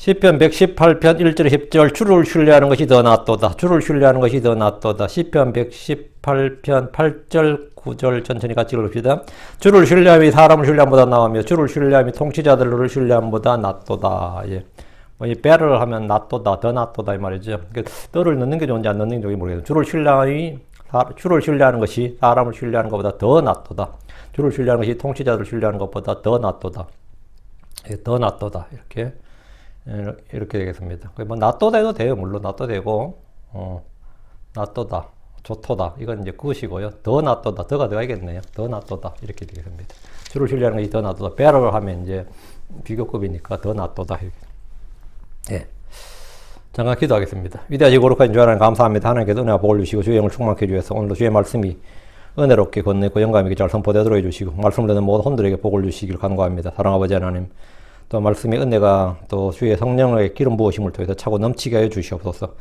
시편 118편 1절 10절 주를 신뢰하는 것이 더 낫도다. 주를 신뢰하는 것이 더 낫도다. 시편 118편 8절 9절 천천히 같이 읽읍시다. 주를 신뢰함이 사람을 신뢰함보다 나으며 주를 신뢰함이 통치자들을 신뢰함보다 낫도다. 예. 이 배를 하면 낫도다, 더 낫도다 이 말이죠. 더를 넣는 게 좋은지 안 넣는 게 좋은지 모르겠어요. 주를 신뢰하는 것이 사람을 신뢰하는 것보다 더 낫도다. 주를 신뢰하는 것이 통치자들을 신뢰하는 것보다 더 낫도다. 예, 더 낫도다. 이렇게 되겠습니다. 뭐 낫도다 해도 돼요. 물론 낫도 되고, 낫도다, 좋도다. 이건 이제 그것이고요. 더 낫도다, 더가 들어가야겠네요. 더 낫도다. 이렇게 되겠습니다. 주를 신뢰하는 것이 더 낫도다. 배를 하면 이제 비교급이니까 더 낫도다. 예. 잠깐 기도하겠습니다. 위대하시고 거룩하신 주 하나님 감사합니다. 하나님께서 은혜와 복을 주시고 주의 영을 충만케 해주셔서 오늘도 주의 말씀이 은혜롭게 건네고 영감 있게 잘 선포되도록 해주시고 말씀을 듣는 모든 혼들에게 복을 주시길 간구합니다. 사랑하는 아버지 하나님, 또 말씀의 은혜가 또 주의 성령의 기름 부으심을 통해서 차고 넘치게 해 주시옵소서.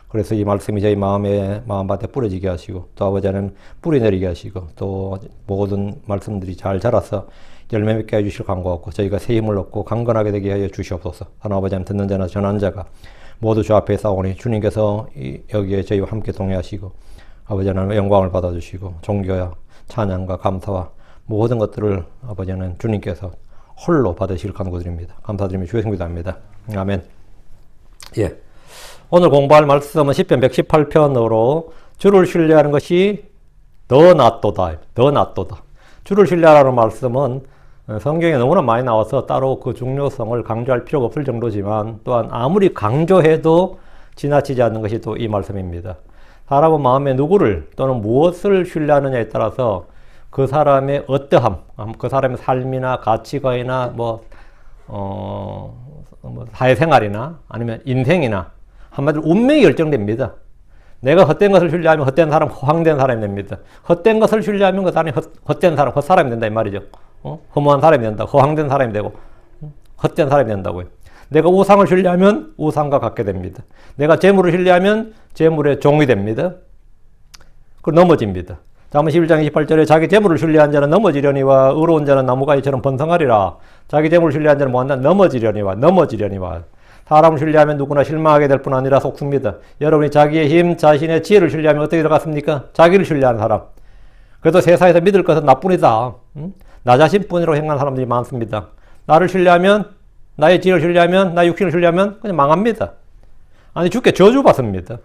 그래서 이 말씀이 저희 마음밭에 뿌려지게 하시고 또 아버지 하나님 뿌리 내리게 하시고 또 모든 말씀들이 잘 자라서 열매 맺게 해 주실 간구하고 저희가 새 힘을 얻고 강건하게 되게 하여 주시옵소서. 하나님 아버지 하나님 듣는 자나 전하는 자가 모두 주 앞에 싸우니 주님께서 여기에 저희와 함께 동행하시고 아버지 하나님 영광을 받아주시고 존귀와 찬양과 감사와 모든 것들을 아버지 하나님 주님께서 홀로 받으실 간구드립니다. 감사드리며 주의 성비도합니다. 아멘. 예. 오늘 공부할 말씀은 시편 118편으로 주를 신뢰하는 것이 더 낫도다. 더 낫도다. 주를 신뢰하라는 말씀은 성경에 너무나 많이 나와서 따로 그 중요성을 강조할 필요가 없을 정도지만 또한 아무리 강조해도 지나치지 않는 것이 또 이 말씀입니다. 사람은 마음에 누구를 또는 무엇을 신뢰하느냐에 따라서 그 사람의 어떠함, 그 사람의 삶이나 가치관이나 사회생활이나 아니면 인생이나 한마디로 운명이 결정됩니다. 내가 헛된 것을 신뢰하면 헛된 사람, 허황된 사람이 됩니다. 헛된 것을 신뢰하면 그 사람이 헛된 사람, 헛사람이 된다 이 말이죠. 허무한 사람이 된다. 허황된 사람이 되고 헛된 사람이 된다고요. 내가 우상을 신뢰하면 우상과 같게 됩니다. 내가 재물을 신뢰하면 재물의 종이 됩니다. 그리고 넘어집니다. 잠언 11장 28절에 자기 재물을 신뢰한 자는 넘어지려니와 의로운 자는 나무가지처럼 번성하리라. 자기 재물을 신뢰한 자는 뭐한다? 넘어지려니와. 사람을 신뢰하면 누구나 실망하게 될 뿐 아니라 속습니다. 여러분이 자기의 힘, 자신의 지혜를 신뢰하면 어떻게 들어갔습니까? 자기를 신뢰하는 사람. 그래도 세상에서 믿을 것은 나뿐이다. 나 자신뿐이라고 행하는 사람들이 많습니다. 나를 신뢰하면, 나의 지혜를 신뢰하면, 나의 육신을 신뢰하면 그냥 망합니다. 아니 주께 저주받습니다.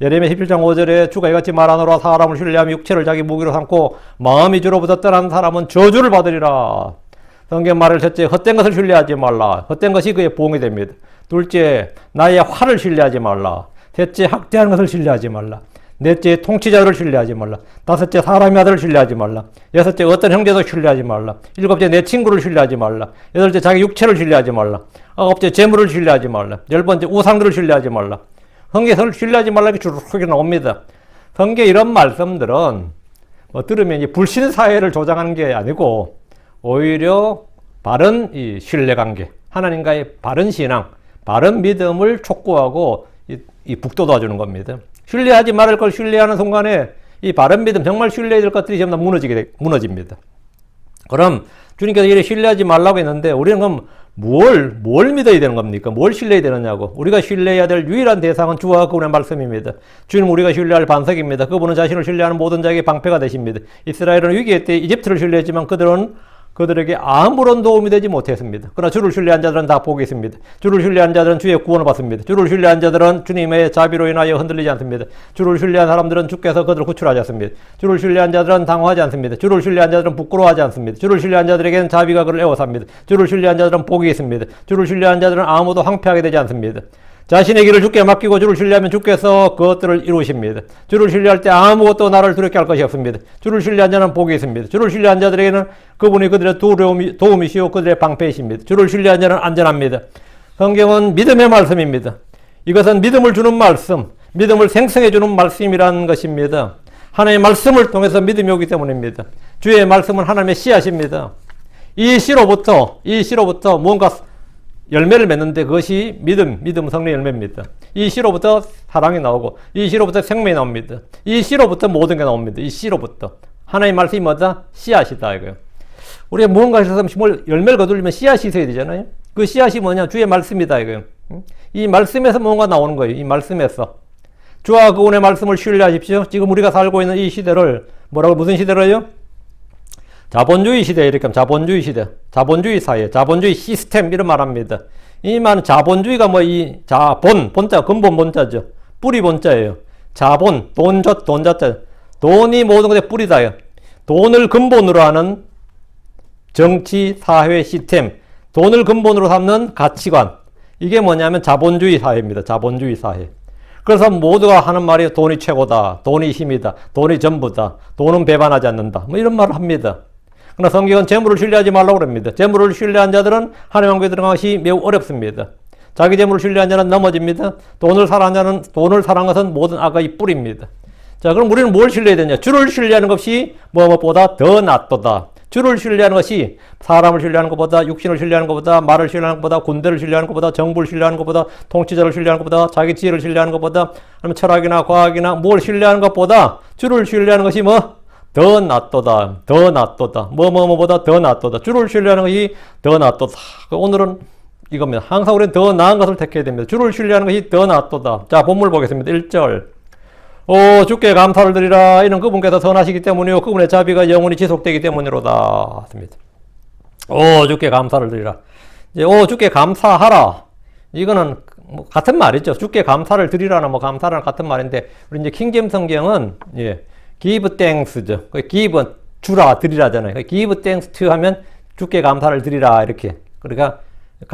예레미야 17장 5절에 주가 이같이 말하노라. 사람을 신뢰하며 육체를 자기 무기로 삼고 마음이 주로부터 떠난 사람은 저주를 받으리라. 성경 말을 첫째, 헛된 것을 신뢰하지 말라. 헛된 것이 그의 보응이 됩니다. 둘째, 나의 화를 신뢰하지 말라. 셋째, 학대하는 것을 신뢰하지 말라. 넷째, 통치자를 신뢰하지 말라. 다섯째, 사람의 아들을 신뢰하지 말라. 여섯째, 어떤 형제도 신뢰하지 말라. 일곱째, 내 친구를 신뢰하지 말라. 여덟째, 자기 육체를 신뢰하지 말라. 아홉째, 재물을 신뢰하지 말라. 열 번째, 우상들을 신뢰하지 말라. 성경에서 신뢰하지 말라 이렇게 쭉 나옵니다. 성경에 이런 말씀들은 들으면 이 불신 사회를 조장하는 게 아니고 오히려 바른 이 신뢰관계, 하나님과의 바른 신앙, 바른 믿음을 촉구하고 이 북돋아 주는 겁니다. 신뢰하지 말을 걸 신뢰하는 순간에 이 바른 믿음, 정말 신뢰해야 될 것들이 전부 다 무너집니다. 그럼 주님께서 이렇게 신뢰하지 말라고 했는데 우리는 그럼 뭘 믿어야 되는 겁니까? 뭘 신뢰해야 되느냐고. 우리가 신뢰해야 될 유일한 대상은 주와 그분의 말씀입니다. 주님 우리가 신뢰할 반석입니다. 그분은 자신을 신뢰하는 모든 자에게 방패가 되십니다. 이스라엘은 위기의 때 이집트를 신뢰했지만 그들에게 아무런 도움이 되지 못했습니다. 그러나 주를 신뢰한 자들은 다 복이 있습니다. 주를 신뢰한 자들은 주의 구원을 받습니다. 주를 신뢰한 자들은 주님의 자비로 인하여 흔들리지 않습니다. 주를 신뢰한 사람들은 주께서 그들을 구출하지 않습니다. 주를 신뢰한 자들은 당황하지 않습니다. 주를 신뢰한 자들은 부끄러워하지 않습니다. 주를 신뢰한 자들에게는 자비가 그를 에워쌉니다. 주를 신뢰한 자들은 복이 있습니다. 주를 신뢰한 자들은 아무도 황폐하게 되지 않습니다. 자신의 길을 주께 맡기고 주를 신뢰하면 주께서 그것들을 이루십니다. 주를 신뢰할 때 아무것도 나를 두렵게 할 것이 없습니다. 주를 신뢰한 자는 복이 있습니다. 주를 신뢰한 자들에게는 그분이 그들의 도움이시오 그들의 방패이십니다. 주를 신뢰한 자는 안전합니다. 성경은 믿음의 말씀입니다. 이것은 믿음을 주는 말씀, 믿음을 생성해 주는 말씀이라는 것입니다. 하나님의 말씀을 통해서 믿음이 오기 때문입니다. 주의 말씀은 하나님의 씨앗입니다. 이 씨로부터 무언가 열매를 맺는데 그것이 믿음 성령 열매입니다. 이 씨로부터 사랑이 나오고 이 씨로부터 생명이 나옵니다. 이 씨로부터 모든 게 나옵니다. 이 씨로부터. 하나님의 말씀이 뭐다? 씨앗이다 이거예요. 우리가 무언가를 해서 열매를 거두려면 씨앗이 있어야 되잖아요. 그 씨앗이 뭐냐? 주의 말씀이다 이거예요. 이 말씀에서 뭔가 나오는 거예요. 이 말씀에서. 주와 그분의 말씀을 신뢰하십시오. 지금 우리가 살고 있는 이 시대를 뭐라고 무슨 시대로요? 자본주의 시대 이렇게 하면 자본주의 시대, 자본주의 사회, 자본주의 시스템 이런 말합니다. 이 말은 자본주의가 뭐 이 자본, 본자, 근본 본자죠. 뿌리 본자예요. 자본, 돈자자. 돈이 모든 것의 뿌리다요. 돈을 근본으로 하는 정치, 사회, 시스템, 돈을 근본으로 삼는 가치관. 이게 뭐냐면 자본주의 사회입니다. 자본주의 사회. 그래서 모두가 하는 말이 돈이 최고다. 돈이 힘이다. 돈이 전부다. 돈은 배반하지 않는다. 뭐 이런 말을 합니다. 그러나 성경은 재물을 신뢰하지 말라고 그럽니다. 재물을 신뢰한 자들은 하나님 왕국에 들어가는 것이 매우 어렵습니다. 자기 재물을 신뢰한 자는 넘어집니다. 돈을 사랑하는 자는 돈을 사랑하는 것은 모든 악의 뿌리입니다. 자, 그럼 우리는 뭘 신뢰해야 되냐? 주를 신뢰하는 것이 무엇보다 더 낫도다. 주를 신뢰하는 것이 사람을 신뢰하는 것보다, 육신을 신뢰하는 것보다, 말을 신뢰하는 것보다, 군대를 신뢰하는 것보다, 정부를 신뢰하는 것보다, 통치자를 신뢰하는 것보다, 자기 지혜를 신뢰하는 것보다, 아니면 철학이나 과학이나 뭘 신뢰하는 것보다 주를 신뢰하는 것이 뭐? 더 낫도다. 더 낫도다. 뭐보다 더 낫도다. 주를 신뢰하는 것이 더 낫도다. 오늘은 이겁니다. 항상 우리는 더 나은 것을 택해야 됩니다. 주를 신뢰하는 것이 더 낫도다. 자, 본문 보겠습니다. 1절. 주께 감사를 드리라. 이는 그분께서 선하시기 때문이요 그분의 자비가 영원히 지속되기 때문이로다. 습니다. 주께 감사를 드리라. 이제 주께 감사하라. 이거는 뭐 같은 말이죠. 주께 감사를 드리라나 뭐 감사라는 같은 말인데 우리 이제 킹제임 성경은 give thanks죠. give 주라 드리라잖아요. give thanks to 하면 주께 감사를 드리라 이렇게. 그러니까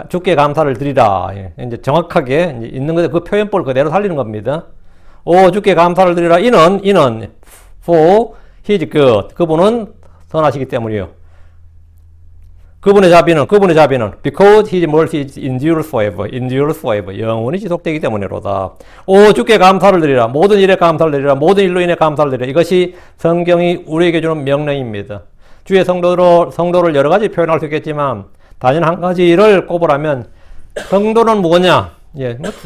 주께 감사를 드리라. 이제 정확하게 이제 있는 것에 그 표현법을 그대로 살리는 겁니다. 주께 감사를 드리라. 이는 for his good. 그분은 선하시기 때문이요. 그분의 자비는 because his mercy endures forever. 영원히 지속되기 때문이로다. 주께 감사를 드리라. 모든 일에 감사를 드리라. 모든 일로 인해 감사를 드리라. 이것이 성경이 우리에게 주는 명령입니다. 주의 성도를 여러 가지 표현할 수 있겠지만 단연 한 가지를 꼽으라면 성도는 뭐냐?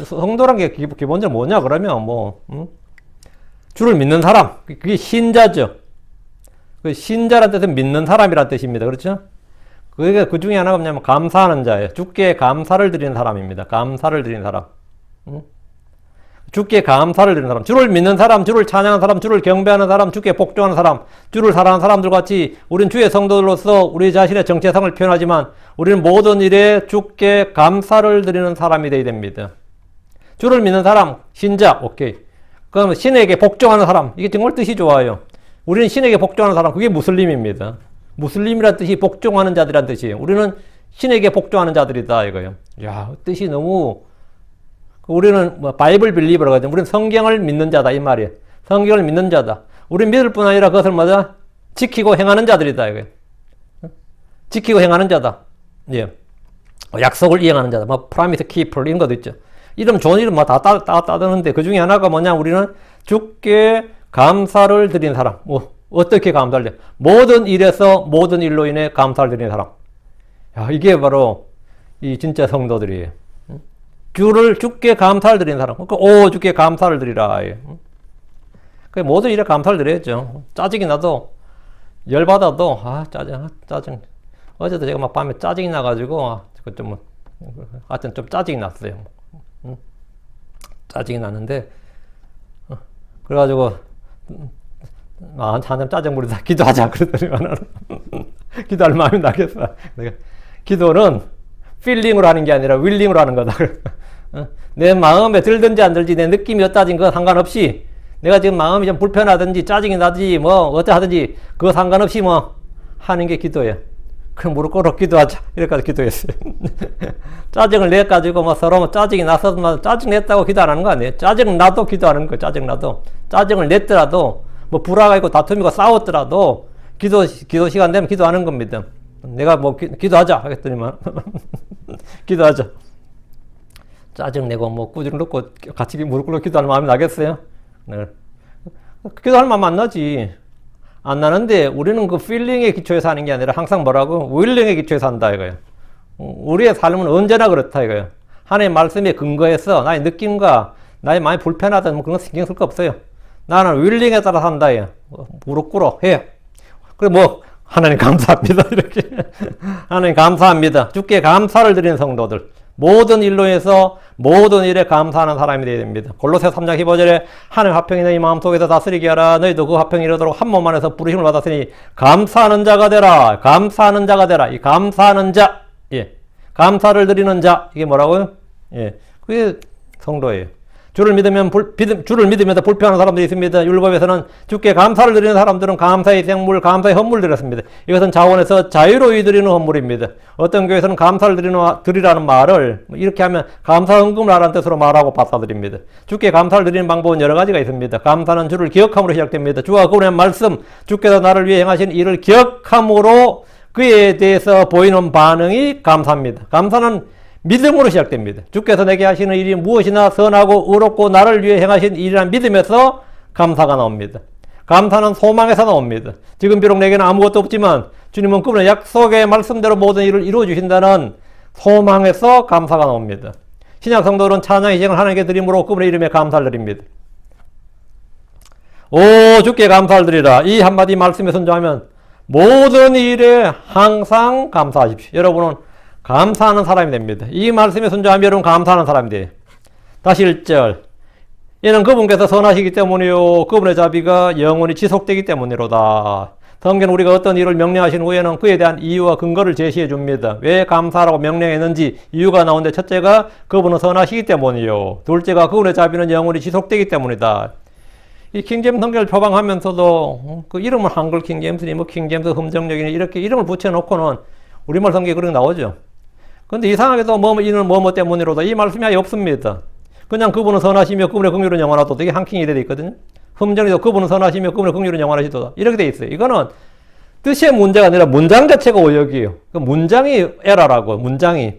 성도란 게 기본적으로 뭐냐 그러면 주를 믿는 사람. 그게 신자죠. 그 신자란 뜻은 믿는 사람이란 뜻입니다. 그렇죠? 그게 그 중에 하나가 뭐냐면 감사하는 자예요. 주께 감사를 드리는 사람입니다. 감사를 드리는 사람. 주께 감사를 드리는 사람. 주를 믿는 사람, 주를 찬양하는 사람, 주를 경배하는 사람, 주께 복종하는 사람, 주를 사랑하는 사람들 같이 우리는 주의 성도들로서 우리 자신의 정체성을 표현하지만 우리는 모든 일에 주께 감사를 드리는 사람이 되어야 됩니다. 주를 믿는 사람, 신자, 오케이. 그럼 신에게 복종하는 사람, 이게 정말 뜻이 좋아요. 우리는 신에게 복종하는 사람, 그게 무슬림입니다. 무슬림이란 뜻이 복종하는 자들이란 뜻이에요. 우리는 신에게 복종하는 자들이다 이거예요. 야, 뜻이 너무 우리는 바이블 빌리버라고 하죠. 우리는 성경을 믿는 자다 이 말이에요. 성경을 믿는 자다. 우리는 믿을 뿐 아니라 그것을 지키고 행하는 자들이다 이거예요. 지키고 행하는 자다. 약속을 이행하는 자다. promise keeper 이런 것도 있죠. 이름 좋은 이름 다 따드는데 그 중에 하나가 뭐냐? 우리는 주께 감사를 드리는 사람. 어떻게 감사를 드려? 모든 일에서 모든 일로 인해 감사를 드리는 사람. 야, 이게 바로 이 진짜 성도들이에요. 주께 감사를 드리는 사람. 주께 감사를 드리라. 모든 일에 감사를 드려야죠. 짜증이 나도, 열받아도, 짜증. 어제도 제가 막 밤에 짜증이 나가지고, 하여튼 좀 짜증이 났어요. 짜증이 났는데, 그래가지고, 한참 짜증 부리다 기도하자. 그랬더니, 기도할 마음이 나겠어. 내가, 기도는, 필링으로 하는 게 아니라 윌링으로 하는 거다. 내 마음에 들든지 안 들지 내 느낌이 어떠하든 그거 상관없이 내가 지금 마음이 좀 불편하든지 짜증이 나든지 어떠하든지 그거 상관없이 하는 게 기도예요. 그럼 무릎 꿇어 기도하자. 이래까지 기도했어요. 짜증을 내가지고 서로 짜증이 나서 짜증 냈다고 기도 안 하는 거 아니에요. 짜증 나도 기도하는 거예요. 짜증 나도. 짜증을 냈더라도 불화가 있고 다툼이고 싸웠더라도 기도 시간 되면 기도하는 겁니다. 내가 기도하자 하겠더니만 기도하자. 짜증내고 꾸지를 놓고 같이 무릎 꿇고 기도하는 마음이 나겠어요? 네. 기도할 마음 안 나지. 안 나는데 우리는 그 필링의 기초에서 하는 게 아니라 항상 윌링의 기초에서 한다 이거예요. 우리의 삶은 언제나 그렇다 이거예요. 하나님의 말씀에 근거해서 나의 느낌과 나의 마음이 불편하다 그런 거 신경 쓸 거 없어요. 나는 윌링에 따라 산다 이거예요. 무릎 꿇어 해. 그래 하나님 감사합니다. 이렇게. 하나님 감사합니다. 주께 감사를 드리는 성도들. 모든 일로 해서 모든 일에 감사하는 사람이 되어야 됩니다. 골로새 3장 15절에 하나님 화평이 너희 마음속에서 다스리게 하라. 너희도 그 화평이 이르도록 한 몸 안에서 부르심을 받았으니 감사하는 자가 되라. 감사하는 자가 되라. 이 감사하는 자, 예, 감사를 드리는 자, 이게 뭐라고요? 예, 그게 성도예요. 주를 믿으면서 불평하는 사람들이 있습니다. 율법에서는 주께 감사를 드리는 사람들은 감사의 생물, 감사의 헌물을 드렸습니다. 이것은 자원에서 자유로이 드리는 헌물입니다. 어떤 교회에서는 감사를 드리라는 말을 이렇게 하면 감사 헌금을 하라는 뜻으로 말하고 받아들입니다. 주께 감사를 드리는 방법은 여러 가지가 있습니다. 감사는 주를 기억함으로 시작됩니다. 주와 그분의 말씀, 주께서 나를 위해 행하신 일을 기억함으로 그에 대해서 보이는 반응이 감사입니다. 감사는 믿음으로 시작됩니다. 주께서 내게 하시는 일이 무엇이나 선하고 의롭고 나를 위해 행하신 일이란 믿음에서 감사가 나옵니다. 감사는 소망에서 나옵니다. 지금 비록 내게는 아무것도 없지만 주님은 그분의 약속의 말씀대로 모든 일을 이루어 주신다는 소망에서 감사가 나옵니다. 신약 성도들은 찬양의 시간을 하나님께 드림으로 그분의 이름에 감사를 드립니다. 오 주께 감사를 드리라. 이 한마디 말씀에 순종하면 모든 일에 항상 감사하십시오. 여러분은 감사하는 사람이 됩니다. 이 말씀에 순종하면 여러분 감사하는 사람이 돼요. 다시 1절. 이는 그분께서 선하시기 때문이요 그분의 자비가 영원히 지속되기 때문이로다. 성경은 우리가 어떤 일을 명령하신 후에는 그에 대한 이유와 근거를 제시해 줍니다. 왜 감사하라고 명령했는지 이유가 나오는데 첫째가 그분은 선하시기 때문이요. 둘째가 그분의 자비는 영원히 지속되기 때문이다. 이 킹제임스 성경을 표방하면서도 그 이름을 한글 킹제임스니 뭐 킹제임스 흠정력이니 이렇게 이름을 붙여놓고는 우리말 성경에 그렇게 나오죠. 근데 이상하게도 이는 뭐뭐 때문이로다. 이 말씀이 아예 없습니다. 그냥 그분은 선하시며 그분의 긍휼은 영원하도다. 이게 한킹이 되어 있거든요. 흠정에도 그분은 선하시며 그분의 긍휼은 영원하시도다. 이렇게 되어 있어요. 이거는 뜻의 문제가 아니라 문장 자체가 오역이에요. 그 문장이 에러라고, 문장이.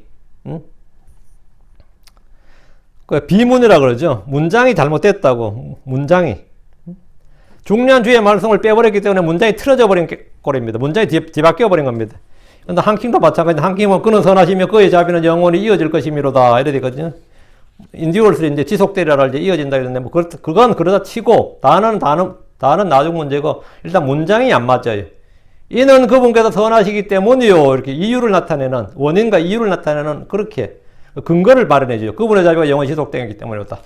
그 비문이라 그러죠. 문장이 잘못됐다고, 문장이. 중요한 주의 말씀을 빼버렸기 때문에 문장이 틀어져 버린 꼴입니다. 문장이 뒤바뀌어 버린 겁니다. 근데 한킹도 마찬가지인데 한킹은 그는 선하시며 그의 자비는 영원히 이어질 것이미로다 이래 되거든요. 인디올스 이제 지속되리라 이제 이어진다 이러는데 뭐 그건 그러다 치고 다는 나중 문제고 일단 문장이 안 맞아요. 이는 그분께서 선하시기 때문이요 이렇게 이유를 나타내는 원인과 이유를 나타내는 그렇게 근거를 마련해줘요. 그분의 자비가 영원히 지속되기 때문이다.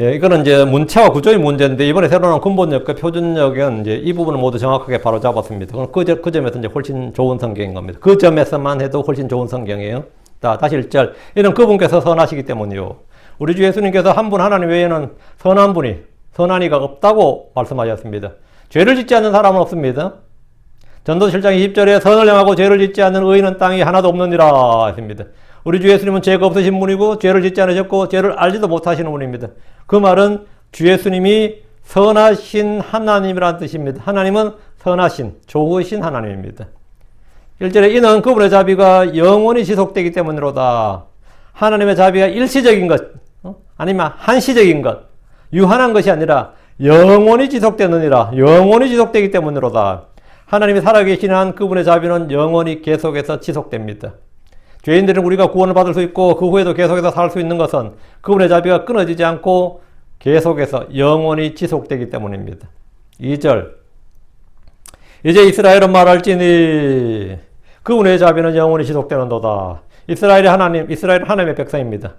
예, 이거는 이제 문체와 구조의 문제인데 이번에 새로 나온 근본역과 표준역은 이제 이 부분을 모두 정확하게 바로 잡았습니다. 그 점에서 이제 훨씬 좋은 성경인 겁니다. 그 점에서만 해도 훨씬 좋은 성경이에요. 자, 다시 1절. 이는 그분께서 선하시기 때문이요. 우리 주 예수님께서 한 분 하나님 외에는 선한 이가 없다고 말씀하셨습니다. 죄를 짓지 않는 사람은 없습니다. 전도서 7장 20절에 선을 행하고 죄를 짓지 않는 의인은 땅에 하나도 없느니라 했습니다. 우리 주 예수님은 죄가 없으신 분이고 죄를 짓지 않으셨고 죄를 알지도 못하시는 분입니다. 그 말은 주 예수님이 선하신 하나님이라는 뜻입니다. 하나님은 선하신, 좋으신 하나님입니다. 1절에 이는 그분의 자비가 영원히 지속되기 때문이로다. 하나님의 자비가 일시적인 것, 아니면 한시적인 것, 유한한 것이 아니라 영원히 지속되느니라. 영원히 지속되기 때문이로다. 하나님이 살아계신 한 그분의 자비는 영원히 계속해서 지속됩니다. 죄인들은 우리가 구원을 받을 수 있고 그 후에도 계속해서 살 수 있는 것은 그분의 자비가 끊어지지 않고 계속해서 영원히 지속되기 때문입니다. 2절. 이제 이스라엘은 말할지니 그분의 자비는 영원히 지속되는도다. 이스라엘은 하나님의 백성입니다.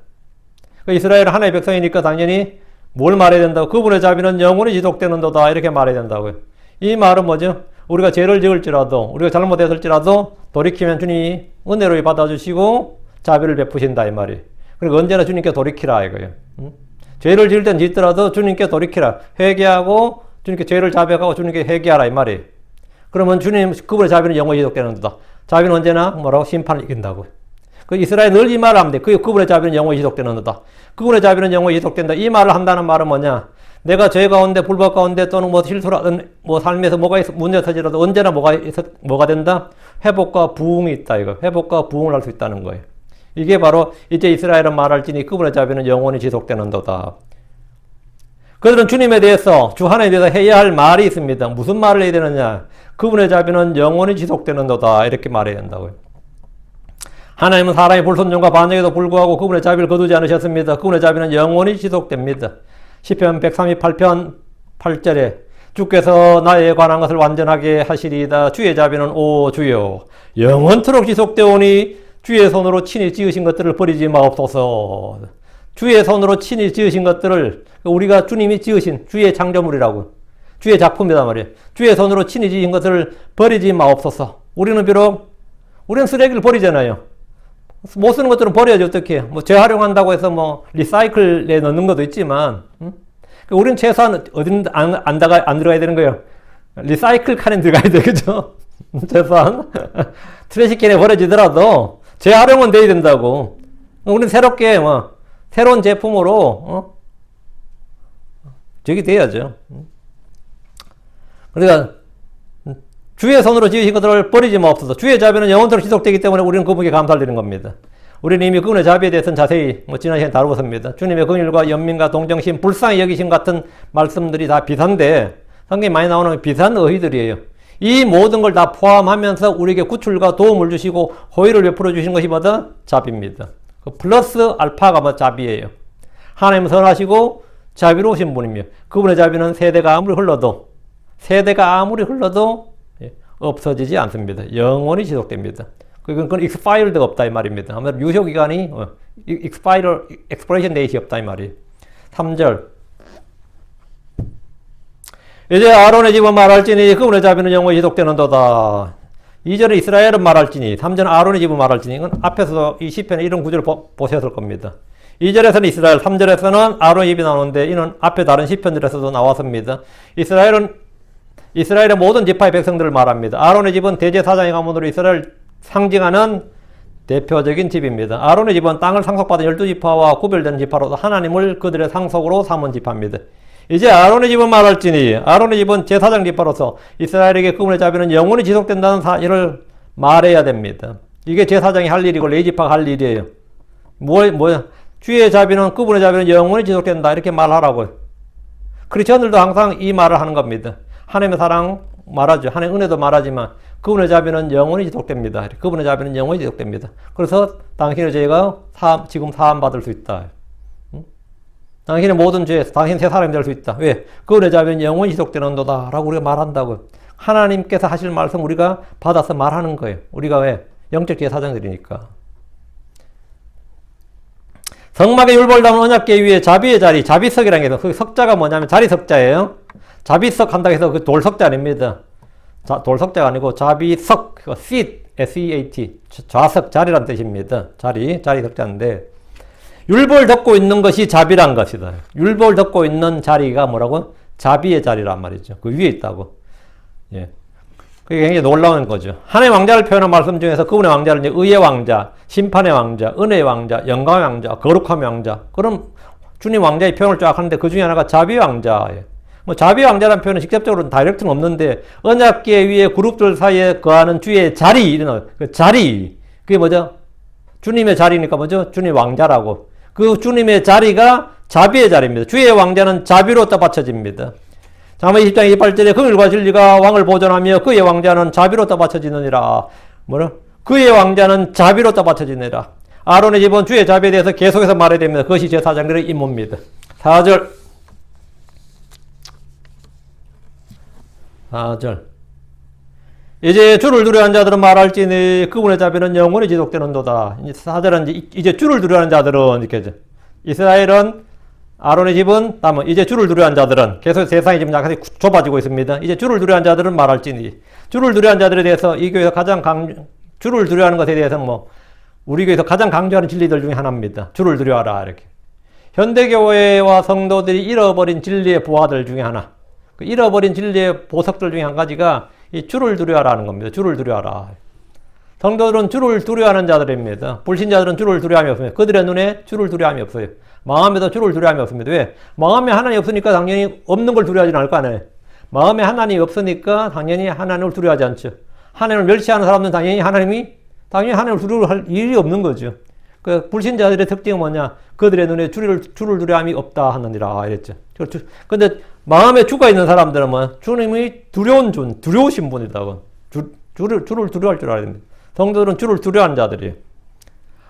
이스라엘은 하나님의 백성이니까 당연히 뭘 말해야 된다고? 그분의 자비는 영원히 지속되는도다 이렇게 말해야 된다고요. 이 말은 뭐죠? 우리가 죄를 지을지라도 우리가 잘못했을지라도 돌이키면 주님이 은혜로 받아주시고 자비를 베푸신다 이 말이에요. 그러니까 언제나 주님께 돌이키라 이거예요. 죄를 지을 땐 짓더라도 주님께 돌이키라. 회개하고 주님께 죄를 자백하고 주님께 회개하라 이 말이에요. 그러면 주님 그분의 자비는 영원히 지속되는도다. 자비는 언제나 뭐라고? 심판을 이긴다고. 그 이스라엘 늘 이 말을 하면 돼. 그분의 자비는 영원히 지속되는도다. 그분의 자비는 영원히 지속된다. 이 말을 한다는 말은 뭐냐? 내가 죄 가운데 불법 가운데 또는 뭐 실수라든 뭐 삶에서 뭐가 문제가 터지라도 언제나 뭐가 된다? 회복과 부흥이 있다 이거. 회복과 부흥을 할 수 있다는 거예요. 이게 바로 이제 이스라엘은 말할지니 그분의 자비는 영원히 지속되는도다. 그들은 주님에 대해서 주 하나님에 대해서 해야 할 말이 있습니다. 무슨 말을 해야 되느냐? 그분의 자비는 영원히 지속되는도다 이렇게 말해야 된다고요. 하나님은 사람의 불순종과 반역에도 불구하고 그분의 자비를 거두지 않으셨습니다. 그분의 자비는 영원히 지속됩니다. 시편 138편 8절에 주께서 나에 관한 것을 완전하게 하시리이다. 주의 자비는 오 주여 영원토록 지속되오니 주의 손으로 친히 지으신 것들을 버리지 마옵소서. 주의 손으로 친히 지으신 것들을 우리가 주님이 지으신 주의 창조물이라고. 주의 작품이단 말이에요. 주의 손으로 친히 지으신 것을 버리지 마옵소서. 우리는 쓰레기를 버리잖아요. 못 쓰는 것들은 버려야지 어떻게. 뭐 재활용한다고 해서 뭐 리사이클에 넣는 것도 있지만, 우리는 최소한 어디는 안 들어가야 되는 거예요. 리사이클 칸에 들어가야 돼, 그죠? 최소한 트래시캔에 버려지더라도 재활용은 돼야 된다고. 우리는 새롭게 새로운 제품으로 저기 돼야죠. 그러니까 주의 손으로 지으신 것들을 버리지 마옵소서. 주의 자비는 영원토록 지속되기 때문에 우리는 그분께 감사를 드리는 겁니다. 우리는 이미 그분의 자비에 대해서는 자세히 지난 시간에 다루었습니다. 주님의 긍휼과 연민과 동정심, 불쌍히 여기심 같은 말씀들이 다 비슷한데 성경에 많이 나오는 비슷한 어휘들이에요. 이 모든 걸 다 포함하면서 우리에게 구출과 도움을 주시고 호의를 베풀어 주신 것이 뭐다? 자비입니다. 그 플러스 알파가 자비예요. 하나님은 선하시고 자비로우신 분이며 그분의 자비는 세대가 아무리 흘러도 없어지지 않습니다. 영원히 지속됩니다. 그건 expired가 없다 이 말입니다. 아무래도 유효기간이 expiration date이 없다 이 말이에요. 3절 이제 아론의 집은 말할지니 그분의 자비는 영원히 지속되는도다. 2절에 이스라엘은 말할지니 3절은 아론의 집은 말할지니 이건 앞에서 이 시편에 이런 구절을 보셨을 겁니다. 2절에서는 이스라엘, 3절에서는 아론의 집이 나오는데 이는 앞에 다른 시편들에서도 나왔습니다. 이스라엘의 모든 지파의 백성들을 말합니다. 아론의 집은 대제사장의 가문으로 이스라엘 상징하는 대표적인 집입니다. 아론의 집은 땅을 상속받은 12지파와 구별되는 지파로 하나님을 그들의 상속으로 삼은 지파입니다. 이제 아론의 집은 말할지니 아론의 집은 제사장 지파로서 이스라엘에게 그분의 자비는 영원히 지속된다는 사실을 말해야 됩니다. 이게 제사장이 할 일이고 레위지파가 할 일이에요. 뭐야? 주의 자비는 그분의 자비는 영원히 지속된다 이렇게 말하라고요. 크리스천들도 항상 이 말을 하는 겁니다. 하나님의 사랑 말하죠. 하나님의 은혜도 말하지만 그분의 자비는 영원히 지속됩니다. 그분의 자비는 영원히 지속됩니다. 그래서 당신의 죄가 지금 사함받을 수 있다. 당신의 모든 죄, 당신 새 사람이 될 수 있다. 왜? 그분의 자비는 영원히 지속되는도다 라고 우리가 말한다고요. 하나님께서 하실 말씀 우리가 받아서 말하는 거예요. 우리가 왜? 영적 제사장들이니까. 성막의 율법을 담은 언약궤 위에 자비의 자리, 자비석이라는 게 있어요. 그 석자가 뭐냐면 자리석자예요. 자비석 한다고 해서 그 돌석자 아닙니다. 돌석자가 아니고 자비석, seat, S-E-A-T, 좌석, 자리란 뜻입니다. 자리석자인데 율법을 덮고 있는 것이 자비란 것이다. 율법을 덮고 있는 자리가 뭐라고? 자비의 자리란 말이죠. 그 위에 있다고. 예. 그게 굉장히 놀라운 거죠. 하나님의 왕자를 표현한 말씀 중에서 그분의 왕자를 이제 의의 왕자, 심판의 왕자, 은혜의 왕자, 영광의 왕자, 거룩함의 왕자. 그럼 주님 왕자의 표현을 쫙 하는데 그 중에 하나가 자비의 왕자예요. 뭐 자비의 왕자라는 표현은 직접적으로는 다이렉트는 없는데 언약궤 위에 그룹들 사이에 거하는 주의 자리, 이런 그 자리. 그게 뭐죠? 주님의 자리니까 뭐죠? 주님 왕자라고. 그 주님의 자리가 자비의 자리입니다. 주의 왕자는 자비로 떠받쳐집니다. 잠언 20장 28절에 긍휼과 진리가 왕을 보존하며 그의 왕자는 자비로 떠받쳐지느니라. 뭐라? 그의 왕자는 자비로 떠받쳐지느니라. 아론의 집은 주의 자비에 대해서 계속해서 말해야 됩니다. 그것이 제사장들의 임무입니다. 4절. 이제 주를 두려워하는 자들은 말할지니 그분의 자비는 영원히 지속되는도다. 4절은 이제 주를 두려워하는 자들은 이렇게 이스라엘은 아론의 집은 이제 주를 두려워하는 자들은 계속 세상이 지금 약간 좁아지고 있습니다. 이제 주를 두려워하는 자들은 말할지니 주를 두려워하는 자들에 대해서 이 교회에서 주를 두려워하는 것에 대해서 우리 교회에서 가장 강조하는 진리들 중에 하나입니다. 주를 두려워하라 이렇게. 현대교회와 성도들이 잃어버린 진리의 보화들 중에 하나. 그 잃어버린 진리의 보석들 중에 한 가지가 이 주를 두려워하라는 겁니다. 주를 두려워하라. 성도들은 주를 두려워하는 자들입니다. 불신자들은 주를 두려워함이 없습니다. 그들의 눈에 주를 두려워함이 없어요. 마음에도 주를 두려워함이 없습니다. 왜? 마음에 하나님이 없으니까 당연히 없는 걸 두려워하지 않을 거 아니에요. 마음에 하나님이 없으니까 당연히 하나님을 두려워하지 않죠. 하나님을 멸시하는 사람들은 당연히 하나님을 두려워할 일이 없는 거죠. 그 불신자들의 특징은 뭐냐? 그들의 눈에 주를 두려움이 없다 하느니라 이랬죠. 그렇죠. 근데 마음에 주가 있는 사람들은 주님이 두려우신 분이다고. 주를 두려워할 줄 알아야 됩니다. 성도들은 주를 두려워하는 자들이에요.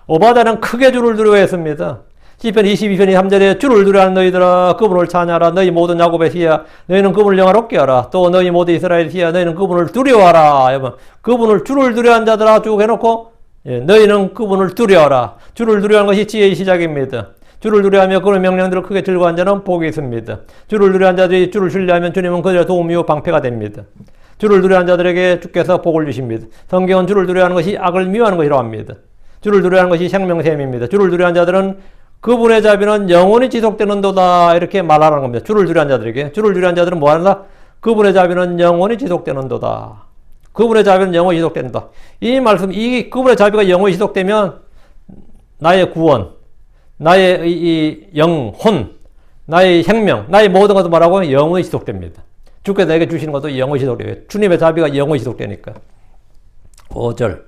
오바다는 크게 주를 두려워했습니다. 시편 22편 3절에 주를 두려워하는 너희들아 그분을 찬양하라. 너희 모든 야곱의 시야 너희는 그분을 영화롭게 하라. 또 너희 모든 이스라엘 시야 너희는 그분을 두려워하라. 그분을 주를 두려워하는 자들아 쭉 해놓고 예, 너희는 그분을 두려워하라. 주를 두려워하는 것이 지혜의 시작입니다. 주를 두려워하며 그의 명령들을 크게 즐거워한 자는 복이 있습니다. 주를 두려워한 자들이 주를 신뢰하면 주님은 그들의 도움이요 방패가 됩니다. 주를 두려워하는 자들에게 주께서 복을 주십니다. 성경은 주를 두려워하는 것이 악을 미워하는 것이라고 합니다. 주를 두려워하는 것이 생명샘입니다. 주를 두려워하는 자들은 그분의 자비는 영원히 지속되는도다 이렇게 말하는 겁니다. 주를 두려워하는 자들에게. 주를 두려워하는 자들은 뭐한다? 그분의 자비는 영원히 지속되는도다. 그분의 자비는 영원히 지속된다. 이 말씀, 이 그분의 자비가 영원히 지속되면 나의 구원, 나의 이 영혼, 나의 생명, 나의 모든 것도 말하고 영원히 지속됩니다. 주께서 내게 주시는 것도 영원히 지속돼요. 주님의 자비가 영원히 지속되니까. 5절.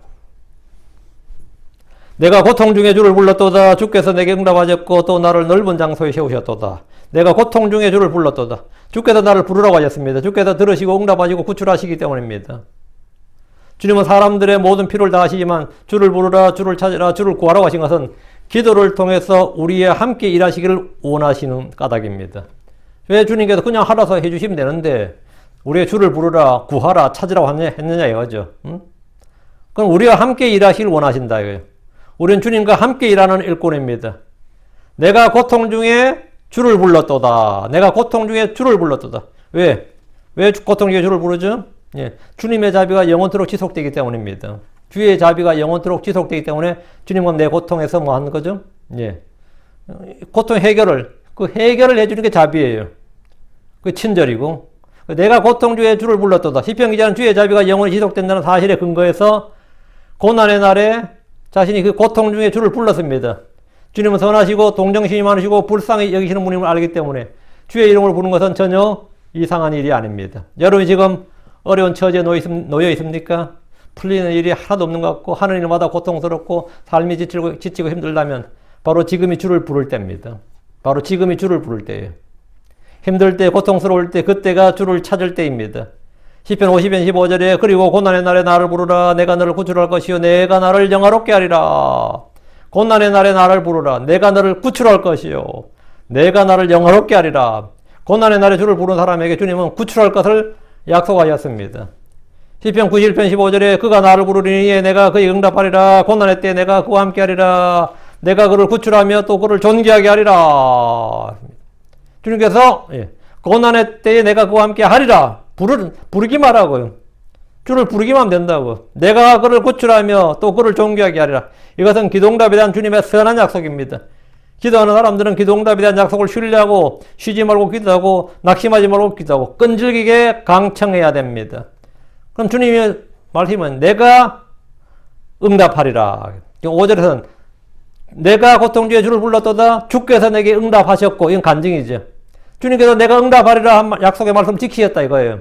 내가 고통 중에 주를 불렀도다. 주께서 내게 응답하셨고 또 나를 넓은 장소에 세우셨도다. 내가 고통 중에 주를 불렀도다. 주께서 나를 부르라고 하셨습니다. 주께서 들으시고 응답하시고 구출하시기 때문입니다. 주님은 사람들의 모든 필요를 다 하시지만 주를 부르라, 주를 찾으라, 주를 구하라고 하신 것은 기도를 통해서 우리의 함께 일하시기를 원하시는 까닭입니다. 왜 주님께서 그냥 하라서 해주시면 되는데 우리의 주를 부르라, 구하라, 찾으라고 했느냐 이거죠. 응? 그럼 우리와 함께 일하시길 원하신다 이거예요. 우리는 주님과 함께 일하는 일꾼입니다. 내가 고통 중에 주를 불렀도다. 내가 고통 중에 주를 불렀도다. 왜? 왜 고통 중에 주를 부르죠? 예, 주님의 자비가 영원토록 지속되기 때문입니다. 주의 자비가 영원토록 지속되기 때문에 주님은 내 고통에서 뭐 하는 거죠? 예, 고통 해결을 해주는 게 자비예요. 그 친절이고. 내가 고통 중에 주를 불렀도다. 시편 기자는 주의 자비가 영원히 지속된다는 사실에 근거해서 고난의 날에 자신이 그 고통 중에 주를 불렀습니다. 주님은 선하시고 동정심이 많으시고 불쌍히 여기시는 분임을 알기 때문에 주의 이름을 부르는 것은 전혀 이상한 일이 아닙니다. 여러분이 지금 어려운 처지에 놓여 있습니까? 풀리는 일이 하나도 없는 것 같고 하는 일마다 고통스럽고 삶이 지치고 힘들다면 바로 지금이 주를 부를 때입니다. 바로 지금이 주를 부를 때예요. 힘들 때, 고통스러울 때, 그때가 주를 찾을 때입니다. 시편 50편 15절에 그리고 고난의 날에 나를 부르라. 내가 너를 구출할 것이요 내가 나를 영화롭게 하리라. 고난의 날에 나를 부르라. 내가 너를 구출할 것이요 내가 나를 영화롭게 하리라. 고난의 날에 주를 부르는 사람에게 주님은 구출할 것을 약속하셨습니다. 시편 91편 15절에 그가 나를 부르리니 내가 그에게 응답하리라. 고난의 때에 내가 그와 함께 하리라. 내가 그를 구출하며 또 그를 존귀하게 하리라. 주님께서 고난의 때에 내가 그와 함께 하리라. 부르기만 하고요. 주를 부르기만 하면 된다고. 내가 그를 구출하며 또 그를 존귀하게 하리라. 이것은 기도응답에 대한 주님의 선한 약속입니다. 기도하는 사람들은 기도응답에 대한 약속을 신뢰하고 쉬지 말고 기도하고 낙심하지 말고 기도하고 끈질기게 강청해야 됩니다. 그럼 주님의 말씀은 내가 응답하리라. 5절에서는 내가 고통 중에 주를 불렀도다. 주께서 내게 응답하셨고 이건 간증이죠. 주님께서 내가 응답하리라 한 약속의 말씀 지키셨다 이거예요.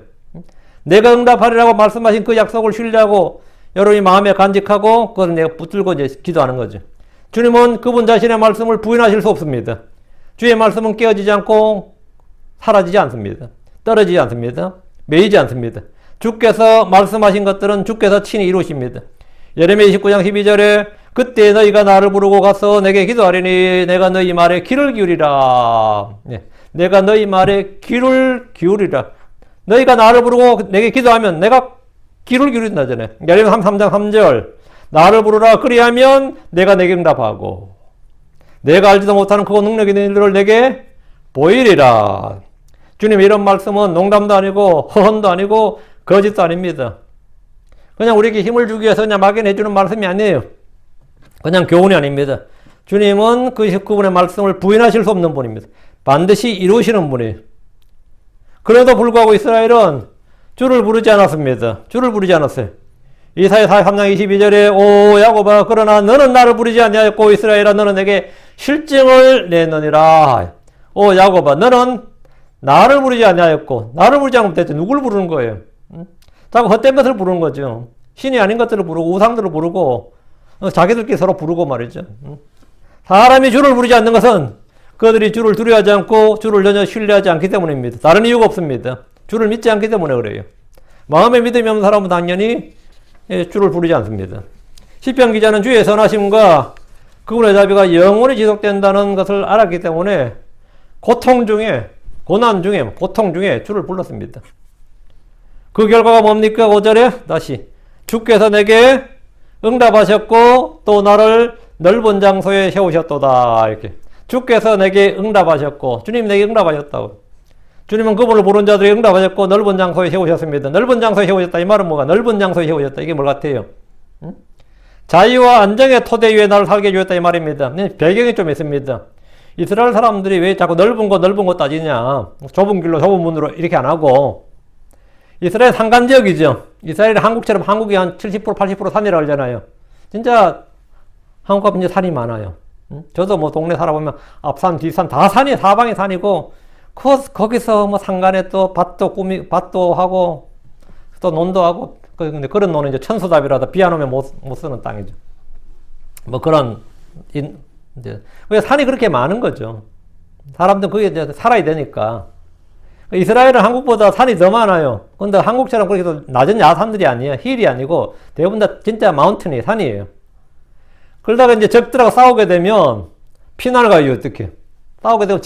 내가 응답하리라고 말씀하신 그 약속을 신뢰하고 여러분이 마음에 간직하고 그걸 내가 붙들고 이제 기도하는 거죠. 주님은 그분 자신의 말씀을 부인하실 수 없습니다. 주의 말씀은 깨어지지 않고 사라지지 않습니다. 떨어지지 않습니다. 매이지 않습니다. 주께서 말씀하신 것들은 주께서 친히 이루십니다. 예레미야 29장 12절에 그때 너희가 나를 부르고 가서 내게 기도하리니 내가 너희 말에 귀를 기울이라. 내가 너희 말에 귀를 기울이라. 너희가 나를 부르고 내게 기도하면 내가 귀를 기울인다잖아요. 예레미야 3장 3절 나를 부르라 그리하면 내가 내게 응답하고 내가 알지도 못하는 크고 능력 있는 일들을 내게 보이리라. 주님 이런 말씀은 농담도 아니고 허언도 아니고 거짓도 아닙니다. 그냥 우리에게 힘을 주기 위해서 그냥 막연해 주는 말씀이 아니에요. 그냥 교훈이 아닙니다. 주님은 그분의 말씀을 부인하실 수 없는 분입니다. 반드시 이루시는 분이에요. 그래도 불구하고 이스라엘은 주를 부르지 않았습니다. 주를 부르지 않았어요. 이사야 43장 22절에 오 야곱아 그러나 너는 나를 부르지 아니하였고 이스라엘아 너는 내게 실증을 내느니라. 오 야곱아 너는 나를 부르지 아니하였고 나를 부르지 않으면 대체 누굴 부르는 거예요? 자꾸 헛된 것을 부르는 거죠. 신이 아닌 것들을 부르고 우상들을 부르고 자기들끼리 서로 부르고 말이죠. 사람이 주를 부르지 않는 것은 그들이 주를 두려워하지 않고 주를 전혀 신뢰하지 않기 때문입니다. 다른 이유가 없습니다. 주를 믿지 않기 때문에 그래요. 마음에 믿음이 없는 사람은 당연히 주를 부르지 않습니다. 시편 기자는 주의 선하심과 그분의 자비가 영원히 지속된다는 것을 알았기 때문에 고통 중에 주를 불렀습니다. 그 결과가 뭡니까? 5절에 다시 주께서 내게 응답하셨고 또 나를 넓은 장소에 세우셨도다. 이렇게. 주께서 내게 응답하셨고 주님 내게 응답하셨다고. 주님은 그분을 부른 자들이 응답하셨고 넓은 장소에 세우셨습니다. 넓은 장소에 세우셨다. 이 말은 뭐가? 넓은 장소에 세우셨다. 이게 뭘 같아요? 응? 자유와 안정의 토대 위에 나를 살게 해주셨다. 이 말입니다. 배경이 좀 있습니다. 이스라엘 사람들이 왜 자꾸 넓은 곳 따지냐. 좁은 길로 좁은 문으로 이렇게 안 하고 이스라엘 산간지역이죠. 이스라엘이 한국처럼 한국이 한 70% 80% 산이라고 하잖아요. 진짜 한국과 이제 산이 많아요. 저도 뭐 동네 살아보면 앞산 뒷산 다 산이 사방이 산이고 거기서 뭐 산간에 또 밭도 하고 또 논도 하고 근데 그런 논은 이제 천수답이라도 비 안 오면 못 쓰는 땅이죠. 뭐 그런 이제 왜 산이 그렇게 많은 거죠. 사람들 거기에 이제 살아야 되니까. 이스라엘은 한국보다 산이 더 많아요. 근데 한국처럼 그렇게 낮은 야산들이 아니에요. 힐이 아니고 대부분 다 진짜 마운틴이 산이에요. 그러다가 이제 적들하고 싸우게 되면 피난을 가요. 어떻게? 싸우게 되면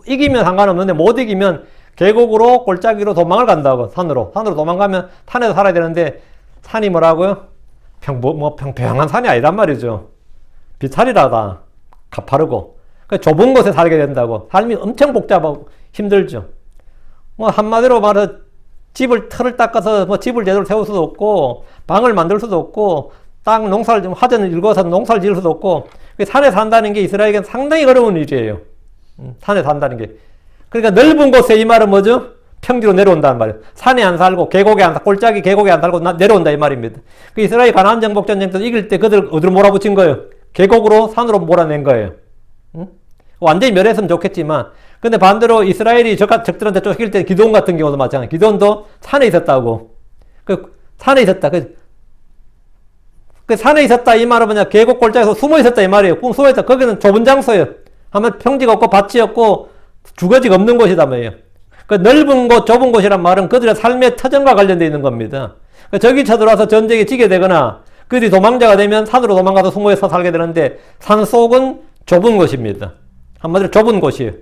이기면 상관없는데 못 이기면 계곡으로 골짜기로 도망을 간다고. 산으로 도망가면 산에서 살아야 되는데 산이 뭐라고요? 평평한 산이 아니란 말이죠. 비탈이라다. 가파르고. 좁은 곳에 살게 된다고. 삶이 엄청 복잡하고 힘들죠. 뭐 한마디로 말해 틀을 닦아서 뭐 집을 제대로 세울 수도 없고 방을 만들 수도 없고 땅 농사를 화전을 일궈서 농사를 지을 수도 없고 산에 산다는 게 이스라엘에게는 상당히 어려운 일이에요. 산에 산다는 게. 그러니까 넓은 곳에 이 말은 뭐죠? 평지로 내려온다는 말이에요. 산에 안 살고 계곡에 안 살고 골짜기 계곡에 안 살고 내려온다 이 말입니다. 그 이스라엘 가나안 정복 전쟁 때 이길 때 그들 어디로 몰아붙인 거예요? 계곡으로 산으로 몰아낸 거예요. 완전히 멸했으면 좋겠지만 근데 반대로 이스라엘이 적들한테 쫓길 때 기드온 같은 경우도 마찬가지예요. 기드온도 산에 있었다고. 산에 있었다. 산에 있었다 이 말은 뭐냐? 계곡 골짜기에서 숨어 있었다 이 말이에요. 숨어 있다. 거기는 좁은 장소예요. 하면 평지가 없고 밭이 없고 주거지가 없는 곳이다 말이에요. 넓은 곳, 좁은 곳이란 말은 그들의 삶의 터전과 관련되어 있는 겁니다. 적이 쳐들어와서 전쟁에 지게 되거나 그들이 도망자가 되면 산으로 도망가서 숨어서 살게 되는데 산속은 좁은 곳입니다. 한마디로 좁은 곳이에요.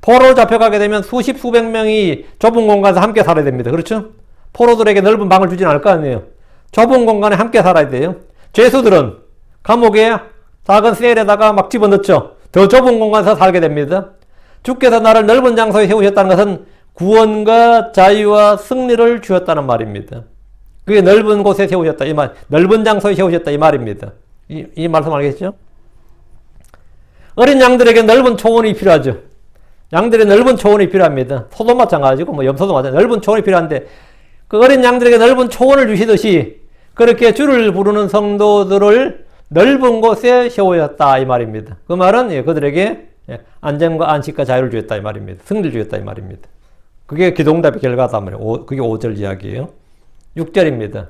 포로로 잡혀가게 되면 수백 명이 좁은 공간에서 함께 살아야 됩니다. 그렇죠? 포로들에게 넓은 방을 주진 않을 거 아니에요. 좁은 공간에 함께 살아야 돼요. 죄수들은 감옥에 작은 셀에다가 막 집어넣죠. 더 좁은 공간에서 살게 됩니다. 주께서 나를 넓은 장소에 세우셨다는 것은 구원과 자유와 승리를 주셨다는 말입니다. 그게 넓은 곳에 세우셨다 이 말, 넓은 장소에 세우셨다 이 말입니다. 이 말씀 알겠죠? 어린 양들에게 넓은 초원이 필요하죠. 양들의 넓은 초원이 필요합니다. 소도 마찬가지고 뭐 염소도 마찬가지고 넓은 초원이 필요한데 그 어린 양들에게 넓은 초원을 주시듯이 그렇게 주를 부르는 성도들을 넓은 곳에 세우셨다 이 말입니다. 그 말은 그들에게 안정과 안식과 자유를 주셨다 이 말입니다. 승리를 주셨다 이 말입니다. 그게 기도응답의 결과다 말이에요. 그게 5절 이야기예요. 6절입니다.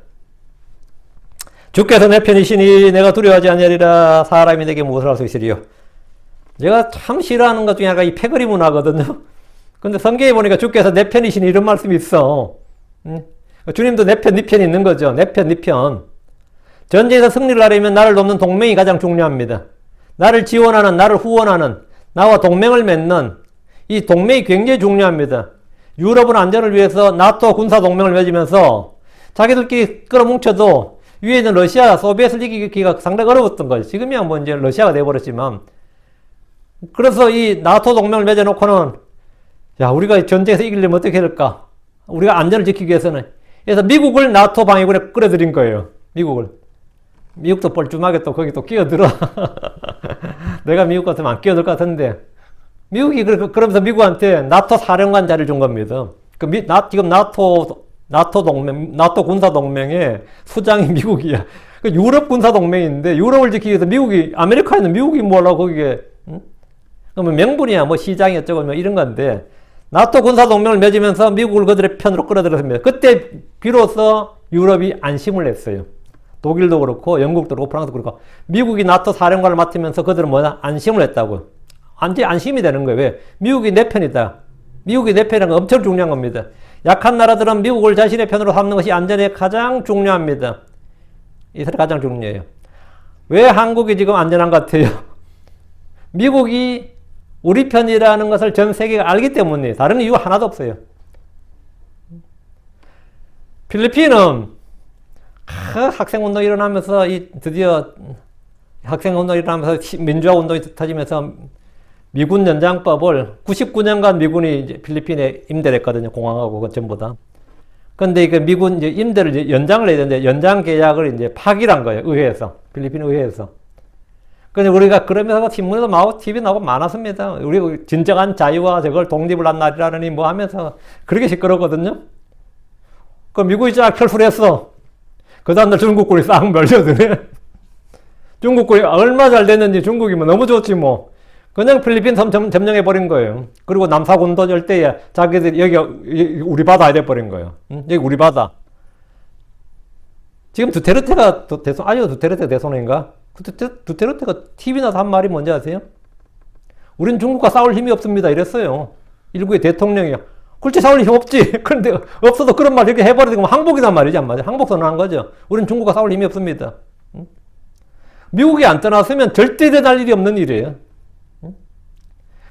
주께서 내 편이시니 내가 두려워하지 아니하리라. 사람이 내게 무엇을 할 수 있으리요. 제가 참 싫어하는 것 중에 하나가 이 패거리 문화거든요. 근데 성경에 보니까 주께서 내 편이시니 이런 말씀이 있어. 주님도 내 편, 네 편이 있는 거죠. 내 편, 네 편. 전쟁에서 승리를 하려면 나를 돕는 동맹이 가장 중요합니다. 나를 지원하는, 나를 후원하는, 나와 동맹을 맺는 이 동맹이 굉장히 중요합니다. 유럽은 안전을 위해서 나토 군사 동맹을 맺으면서 자기들끼리 끌어뭉쳐도 위에 있는 러시아, 소비에트를 이기기가 상당히 어려웠던 거죠. 지금이야 뭐 이제 러시아가 돼버렸지만. 그래서 이 나토 동맹을 맺어놓고는 야, 우리가 전쟁에서 이기려면 어떻게 할까? 우리가 안전을 지키기 위해서는. 그래서 미국을 나토 방위군에 끌어들인 거예요. 미국도 뻘쭘하게 또 거기 또 끼어들어. 내가 미국 같으면 안 끼어들 것 같은데. 미국이 그러면서 미국한테 나토 사령관 자리를 준 겁니다. 지금 나토 동맹, 나토 군사 동맹의 수장이 미국이야. 유럽 군사 동맹인데 유럽을 지키기 위해서 아메리카에는 미국이 뭐라고 거기에, 응? 그러면 명분이야. 뭐 시장이 어쩌고 뭐 이런 건데. 나토 군사 동맹을 맺으면서 미국을 그들의 편으로 끌어들였습니다. 그때 비로소 유럽이 안심을 했어요. 독일도 그렇고 영국도 그렇고 프랑스도 그렇고 미국이 나토 사령관을 맡으면서 그들은 뭐냐? 안심을 했다고. 안심이 되는 거예요. 왜? 미국이 내 편이다. 미국이 내 편이라는 건 엄청 중요한 겁니다. 약한 나라들은 미국을 자신의 편으로 삼는 것이 안전에 가장 중요합니다. 이스라엘 가장 중요해요. 왜 한국이 지금 안전한 것 같아요? 미국이 우리 편이라는 것을 전 세계가 알기 때문이에요. 다른 이유 하나도 없어요. 필리핀은 학생운동 일어나면서 드디어 학생운동 일어나면서 민주화 운동이 터지면서 미군 연장법을 99년간 미군이 이제 필리핀에 임대를 했거든요. 공항하고 그 전부 다. 근데 이게 미군 이제 임대를 이제 연장을 해야 되는데 연장 계약을 이제 파기한 거예요. 의회에서. 필리핀 의회에서. 근데 우리가 그러면서 신문에도 나오고 TV 나오고 많았습니다. 우리 진정한 자유와 저걸 독립을 한 날이라느니 뭐 하면서 그렇게 시끄럽거든요. 그 미국이 쫙 철수를 했어. 그 다음날 중국군이 싹 몰려드네. 중국군이 얼마 잘 됐는지 중국이면 너무 좋지 뭐. 그냥 필리핀 섬 점령해버린 거예요. 그리고 남사군도 절대에 자기들이 여기 우리 바다에 돼버린 거예요. 여기 우리 바다. 지금 두테르테가 두테르테 대선인가? 두테르테가 TV 나서 한 말이 뭔지 아세요? 우린 중국과 싸울 힘이 없습니다. 이랬어요. 일국의 대통령이요. 그렇지, 싸울 힘 없지. 그런데 없어도 그런 말 이렇게 해버리면 항복이란 말이지, 안 맞아? 항복 선언한 거죠. 우린 중국과 싸울 힘이 없습니다. 미국이 안 떠났으면 절대 일어날 일이 없는 일이에요.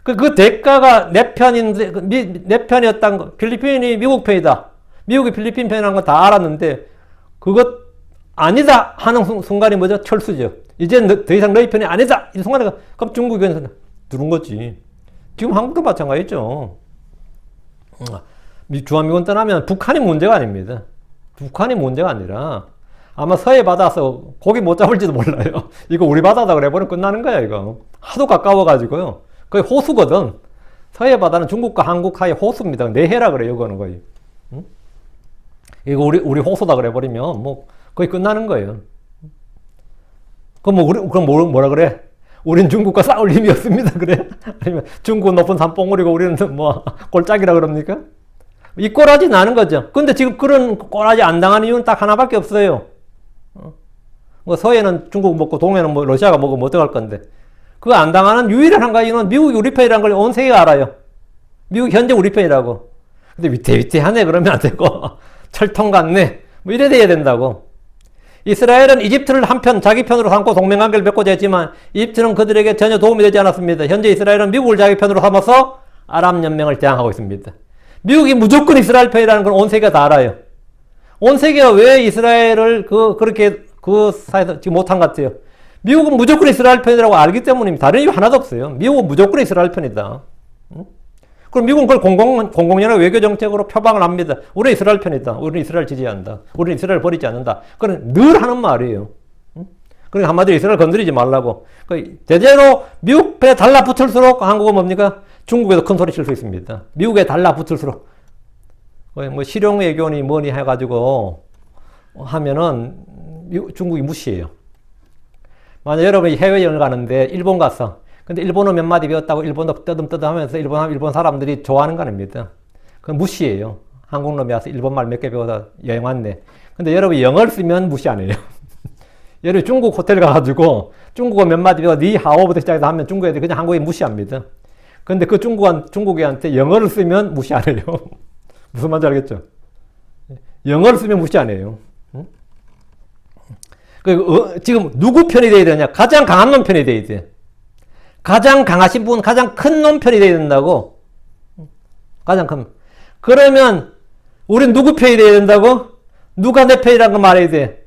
그 대가가 내 편인데, 내 편이었다는 거. 필리핀이 미국 편이다. 미국이 필리핀 편이라는 거 다 알았는데, 그것 아니다 하는 순간이 뭐죠? 철수죠. 이제 더 이상 너희 편이 아니다! 이 순간에, 그럼 중국이 누른 거지. 지금 한국도 마찬가지죠. 주한미군 떠나면 북한이 문제가 아닙니다. 북한이 문제가 아니라, 아마 서해 바다에서 고기 못 잡을지도 몰라요. 이거 우리 바다다 그래버리면 끝나는 거야, 이거. 하도 가까워가지고요. 거의 호수거든. 서해 바다는 중국과 한국 사이 호수입니다. 내해라 그래요, 이거는 거의. 응? 이거 우리 호수다 그래버리면 뭐 거의 끝나는 거예요. 그럼 뭐라 그래? 우린 중국과 싸울 힘이 없습니다. 그래? 아니면 중국은 높은 산봉우리고 우리는 뭐 꼴짝이라 그럽니까? 이 꼴하지 나는 거죠. 근데 지금 그런 꼴하지 안 당하는 이유는 딱 하나밖에 없어요. 뭐 서해는 중국 먹고 동해는 뭐 러시아가 먹으면 어떡할 건데. 그거 안 당하는 유일한 한 가지는 미국이 우리 편이라는 걸 온 세계가 알아요. 미국 현재 우리 편이라고. 근데 위태위태하네 그러면 안 되고 철통 같네 뭐 이래 돼야 된다고. 이스라엘은 이집트를 한편 자기 편으로 삼고 동맹관계를 맺고자 했지만 이집트는 그들에게 전혀 도움이 되지 않았습니다. 현재 이스라엘은 미국을 자기 편으로 삼아서 아랍연맹을 대항하고 있습니다. 미국이 무조건 이스라엘 편이라는 걸 온 세계가 다 알아요. 온 세계가 왜 이스라엘을 그렇게 그 사이에서 지금 못한 것 같아요. 미국은 무조건 이스라엘 편이라고 알기 때문입니다. 다른 이유 하나도 없어요. 미국은 무조건 이스라엘 편이다. 그럼 미국은 그걸 공공연한 외교정책으로 표방을 합니다. 우리는 이스라엘 편이다. 우리는 이스라엘 지지한다. 우리는 이스라엘 버리지 않는다. 그건 늘 하는 말이에요. 그러니까 한마디로 이스라엘 건드리지 말라고. 대대로 미국 편에 달라붙을수록 한국은 뭡니까? 중국에도 큰 소리 칠 수 있습니다. 미국에 달라붙을수록. 뭐 실용외교니 뭐니 해가지고 하면은 중국이 무시해요. 만약 여러분이 해외여행을 가는데 일본 갔어. 근데 일본어 몇 마디 배웠다고 일본어 떠듬떠듬 하면서 일본 사람들이 좋아하는 거 아닙니다. 그건 무시해요. 한국 놈이 와서 일본말 몇 개 배워서 여행 왔네. 근데 여러분이 영어를 쓰면 무시 안 해요. 여러분이 중국 호텔 가가지고 중국어 몇 마디 배워 니하오부터 시작해서 하면 중국 애들이 그냥 한국인 무시합니다. 근데 그 중국애한테 영어를 쓰면 무시 안 해요. 무슨 말인지 알겠죠? 영어를 쓰면 무시 안 해요. 지금 누구 편이 돼야 되냐? 가장 강한 놈 편이 돼야 돼. 가장 강하신 분, 가장 큰 놈 편이 돼야 된다고. 가장 큰. 그러면 우린 누구 편이 돼야 된다고? 누가 내 편이라는 거 말해야 돼.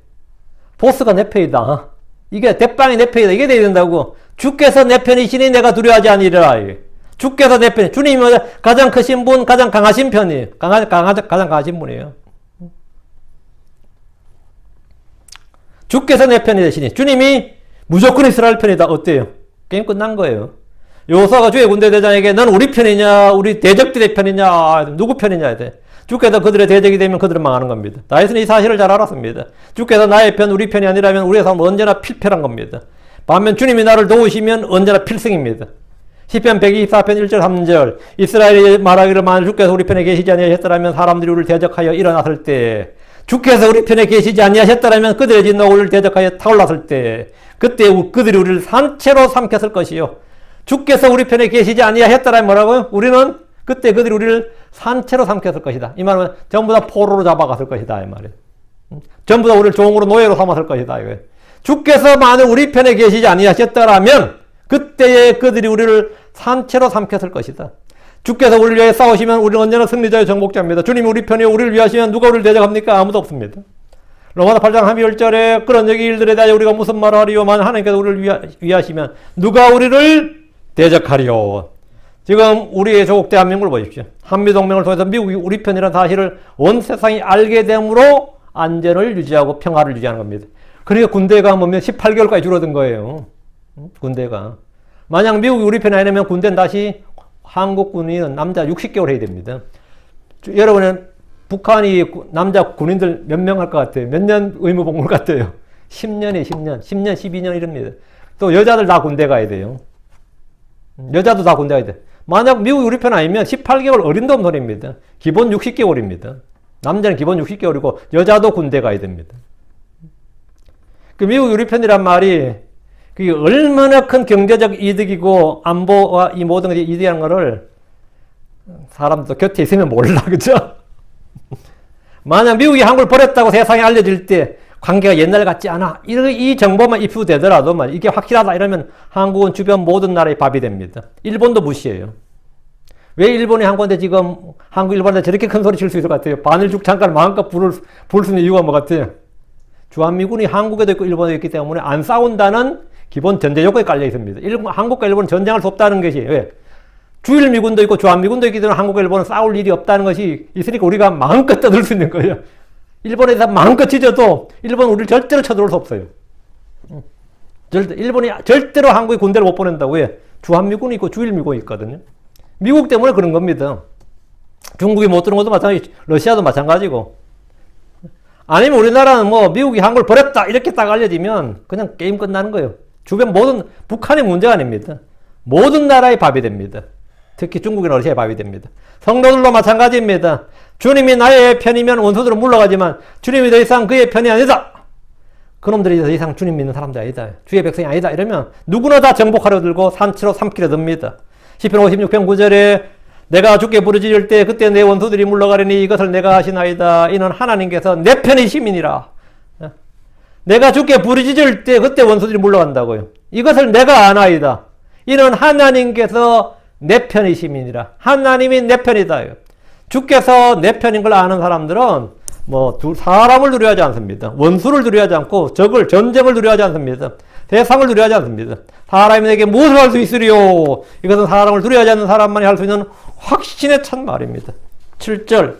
보스가 내 편이다. 이게 대빵이 내 편이다. 이게 돼야 된다고. 주께서 내 편이시니 내가 두려워하지 아니리라. 주께서 내 편이. 주님이 가장 크신 분, 가장 강하신 편이에요. 가장 강하신 분이에요. 주께서 내 편이 되시니 주님이 무조건 이스라엘 편이다. 어때요? 게임 끝난 거예요. 여호수아가 주의 군대 대장에게 넌 우리 편이냐 우리 대적들의 편이냐 누구 편이냐 돼. 주께서 그들의 대적이 되면 그들은 망하는 겁니다. 다윗은 이 사실을 잘 알았습니다. 주께서 나의 편 우리 편이 아니라면 우리의 삶은 언제나 필패란 겁니다. 반면 주님이 나를 도우시면 언제나 필승입니다. 시편 124편 1절 3절 이스라엘이 말하기를 만일 주께서 우리 편에 계시지 아니하셨더라면 사람들이 우리를 대적하여 일어났을 때 주께서 우리 편에 계시지 아니하셨더라면 그들의 진노가 우리를 대적하여 타올랐을 때 그때 그들이 우리를 산채로 삼켰을 것이요. 주께서 우리 편에 계시지 아니하셨더라면 뭐라고요? 우리는 그때 그들이 우리를 산채로 삼켰을 것이다. 이 말은 전부 다 포로로 잡아갔을 것이다. 이 말이에요. 전부 다 우리를 종으로 노예로 삼았을 것이다. 이거예요. 주께서 만일 우리 편에 계시지 아니하셨더라면 그때에 그들이 우리를 산채로 삼켰을 것이다. 주께서 우리를 위해 싸우시면 우리는 언제나 승리자의 정복자입니다. 주님이 우리 편이요 우리를 위하시면 누가 우리를 대적합니까? 아무도 없습니다. 로마서 8장 12절에 그런 여기 일들에 대하여 우리가 무슨 말을 하리요만 하나님께서 우리를 위하시면 누가 우리를 대적하리요. 지금 우리의 조국 대한민국을 보십시오. 한미동맹을 통해서 미국이 우리 편이라는 사실을 온 세상이 알게 되므로 안전을 유지하고 평화를 유지하는 겁니다. 그러니까 군대가 보면 18개월까지 줄어든 거예요. 군대가. 만약 미국이 우리 편이 아니면 군대는 다시 한국 군인은 남자 60개월 해야 됩니다. 여러분은 북한이 남자 군인들 몇 명 할 것 같아요? 몇 년 의무 복무를 같아요? 10년에 10년, 10년, 12년 이럽니다. 또 여자들 다 군대 가야 돼요. 여자도 다 군대 가야 돼. 만약 미국이 우리 편 아니면 18개월 어린놈 소리입니다. 기본 60개월입니다. 남자는 기본 60개월이고 여자도 군대 가야 됩니다. 그 미국이 우리 편이란 말이 그게 얼마나 큰 경제적 이득이고 안보와 이 모든 것이 이득이라는 거를 사람도 곁에 있으면 몰라, 그죠? 만약 미국이 한국을 버렸다고 세상에 알려질 때 관계가 옛날 같지 않아. 이 정보만 입수되더라도 이게 확실하다 이러면 한국은 주변 모든 나라의 밥이 됩니다. 일본도 무시해요. 왜 일본이 한국한테 지금 한국 일본한테 저렇게 큰 소리 칠 수 있을 것 같아요? 바늘죽 잠깐 마음껏 부를 수 있는 이유가 뭐 같아요? 주한미군이 한국에도 있고 일본에도 있기 때문에 안 싸운다는 기본 전제 요건이 깔려 있습니다. 한국과 일본은 전쟁할 수 없다는 것이 왜? 주일미군도 있고 주한미군도 있기 때문에 한국과 일본은 싸울 일이 없다는 것이 있으니까 우리가 마음껏 떠들 수 있는 거예요. 일본에서 마음껏 찢어도 일본은 우리를 절대로 쳐들어올 수 없어요. 일본이 절대로 한국에 군대를 못 보낸다고 해. 주한미군이 있고 주일미군이 있거든요. 미국 때문에 그런 겁니다. 중국이 못 들은 것도 마찬가지, 러시아도 마찬가지고. 아니면 우리나라는 뭐 미국이 한국을 버렸다 이렇게 딱 알려지면 그냥 게임 끝나는 거예요. 주변 모든 북한의 문제가 아닙니다. 모든 나라의 밥이 됩니다. 특히 중국이나 러시아의 밥이 됩니다. 성도들도 마찬가지입니다. 주님이 나의 편이면 원수들은 물러가지만 주님이 더 이상 그의 편이 아니다. 그놈들이 더 이상 주님 믿는 사람들이 아니다. 주의 백성이 아니다. 이러면 누구나 다 정복하려 들고 산채로 삼키려 듭니다. 시편 56편 9절에 내가 주께 부르짖을 때 그때 내 원수들이 물러가려니 이것을 내가 하시나이다. 이는 하나님께서 내 편이심이니라. 내가 주께 부르짖을 때 그때 원수들이 물러간다고요. 이것을 내가 아나이다. 이는 하나님께서 내 편이심이니라. 하나님이 내 편이다. 주께서 내 편인 걸 아는 사람들은 뭐 사람을 두려워하지 않습니다. 원수를 두려워하지 않고 전쟁을 두려워하지 않습니다. 세상을 두려워하지 않습니다. 사람이 내게 무엇을 할 수 있으리요? 이것은 사람을 두려워하지 않는 사람만이 할 수 있는 확신에 찬 말입니다. 7절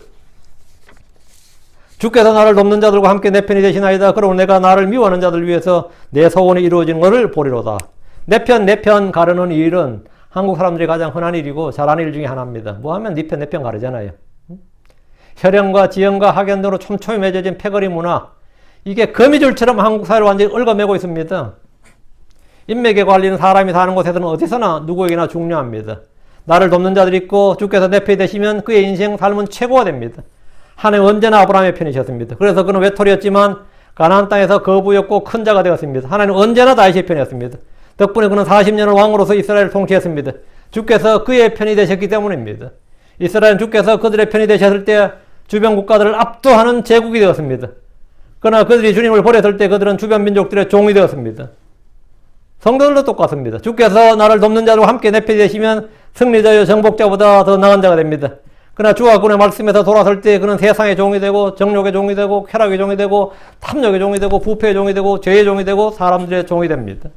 주께서 나를 돕는 자들과 함께 내 편이 되시나이다. 그러므로 내가 나를 미워하는 자들 위해서 내 소원이 이루어지는 것을 보리로다. 내 편 가르는 이 일은 한국 사람들이 가장 흔한 일이고 잘하는 일 중에 하나입니다. 뭐 하면 네 편, 내 편 가르잖아요. 혈연과 지연과 학연 등으로 촘촘히 맺어진 패거리 문화, 이게 거미줄처럼 한국 사회를 완전히 얽어매고 있습니다. 인맥에 관리는 사람이 사는 곳에서는 어디서나 누구에게나 중요합니다. 나를 돕는 자들이 있고 주께서 내 편이 되시면 그의 인생 삶은 최고가 됩니다. 하나님 언제나 아브라함의 편이셨습니다. 그래서 그는 외톨이였지만 가나안 땅에서 거부였고 큰 자가 되었습니다. 하나님 언제나 다윗의 편이었습니다. 덕분에 그는 40년을 왕으로서 이스라엘을 통치했습니다. 주께서 그의 편이 되셨기 때문입니다. 이스라엘은 주께서 그들의 편이 되셨을 때 주변 국가들을 압도하는 제국이 되었습니다. 그러나 그들이 주님을 버렸을 때 그들은 주변 민족들의 종이 되었습니다. 성도들도 똑같습니다. 주께서 나를 돕는 자들과 함께 내 편이 되시면 승리자여 정복자보다 더 나은 자가 됩니다. 그러나 주와 그의 말씀에서 돌아설 때 그는 세상의 종이 되고 정욕의 종이 되고 쾌락의 종이 되고 탐욕의 종이 되고 부패의 종이 되고 죄의 종이 되고 사람들의 종이 됩니다.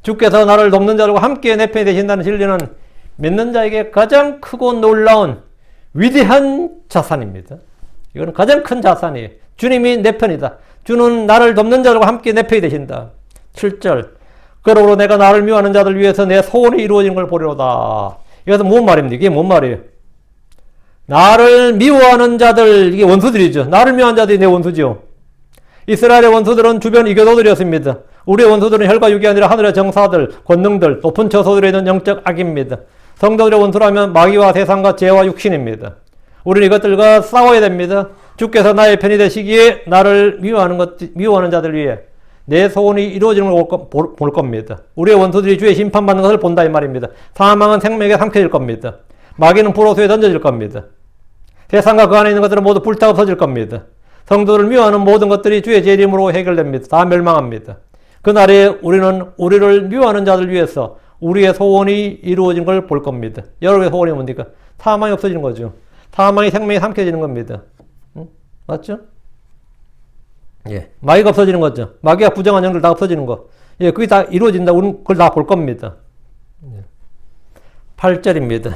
주께서 나를 돕는 자들과 함께 내 편이 되신다는 진리는 믿는 자에게 가장 크고 놀라운 위대한 자산입니다. 이거는 가장 큰 자산이에요. 주님이 내 편이다. 주는 나를 돕는 자들과 함께 내 편이 되신다. 7절 그러므로 내가 나를 미워하는 자들 위해서 내 소원이 이루어진 걸 보리로다. 이것은 뭔 말입니까? 이게 뭔 말이에요? 나를 미워하는 자들, 이게 원수들이죠. 나를 미워하는 자들이 내 원수죠. 이스라엘의 원수들은 주변 이교도들이었습니다. 우리의 원수들은 혈과 육이 아니라 하늘의 정사들, 권능들, 높은 처소들에 있는 영적 악입니다. 성도들의 원수라면 마귀와 세상과 죄와 육신입니다. 우리는 이것들과 싸워야 됩니다. 주께서 나의 편이 되시기에 나를 미워하는 자들 위해 내 소원이 이루어지는 걸 볼 겁니다. 우리의 원수들이 주의 심판받는 것을 본다 이 말입니다. 사망은 생명에게 삼켜질 겁니다. 마귀는 불호수에 던져질 겁니다. 세상과 그 안에 있는 것들은 모두 불타 없어질 겁니다. 성도를 미워하는 모든 것들이 주의 재림으로 해결됩니다. 다 멸망합니다. 그날에 우리는 우리를 미워하는 자들 위해서 우리의 소원이 이루어진 걸 볼 겁니다. 여러분의 소원이 뭡니까? 사망이 없어지는 거죠. 사망이 생명이 삼켜지는 겁니다. 응? 맞죠? 예. 마귀가 없어지는 거죠. 마귀가 부정한 영들 다 없어지는 거. 예, 그게 다 이루어진다. 우리는 그걸 다 볼 겁니다. 8절입니다.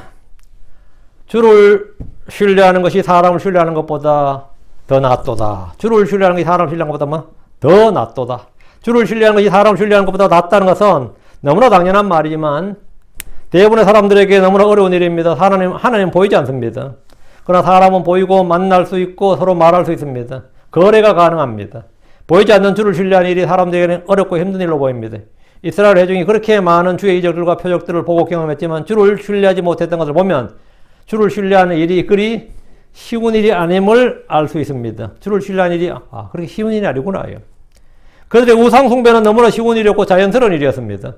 주를 신뢰하는 것이 사람을 신뢰하는 것보다 더 낫도다. 주를 신뢰하는 것이 사람을 신뢰하는 것보다 더 낫도다. 주를 신뢰하는 것이 사람을 신뢰하는 것보다 낫다는 것은 너무나 당연한 말이지만 대부분의 사람들에게 너무나 어려운 일입니다. 하나님 보이지 않습니다. 그러나 사람은 보이고 만날 수 있고 서로 말할 수 있습니다. 거래가 가능합니다. 보이지 않는 주를 신뢰하는 일이 사람들에게는 어렵고 힘든 일로 보입니다. 이스라엘 회중이 그렇게 많은 주의 이적들과 표적들을 보고 경험했지만 주를 신뢰하지 못했던 것을 보면 주를 신뢰하는 일이 그리 쉬운 일이 아님을 알 수 있습니다. 주를 신뢰하는 일이 그렇게 쉬운 일이 아니구나. 그런데 우상 숭배는 너무나 쉬운 일이었고 자연스러운 일이었습니다.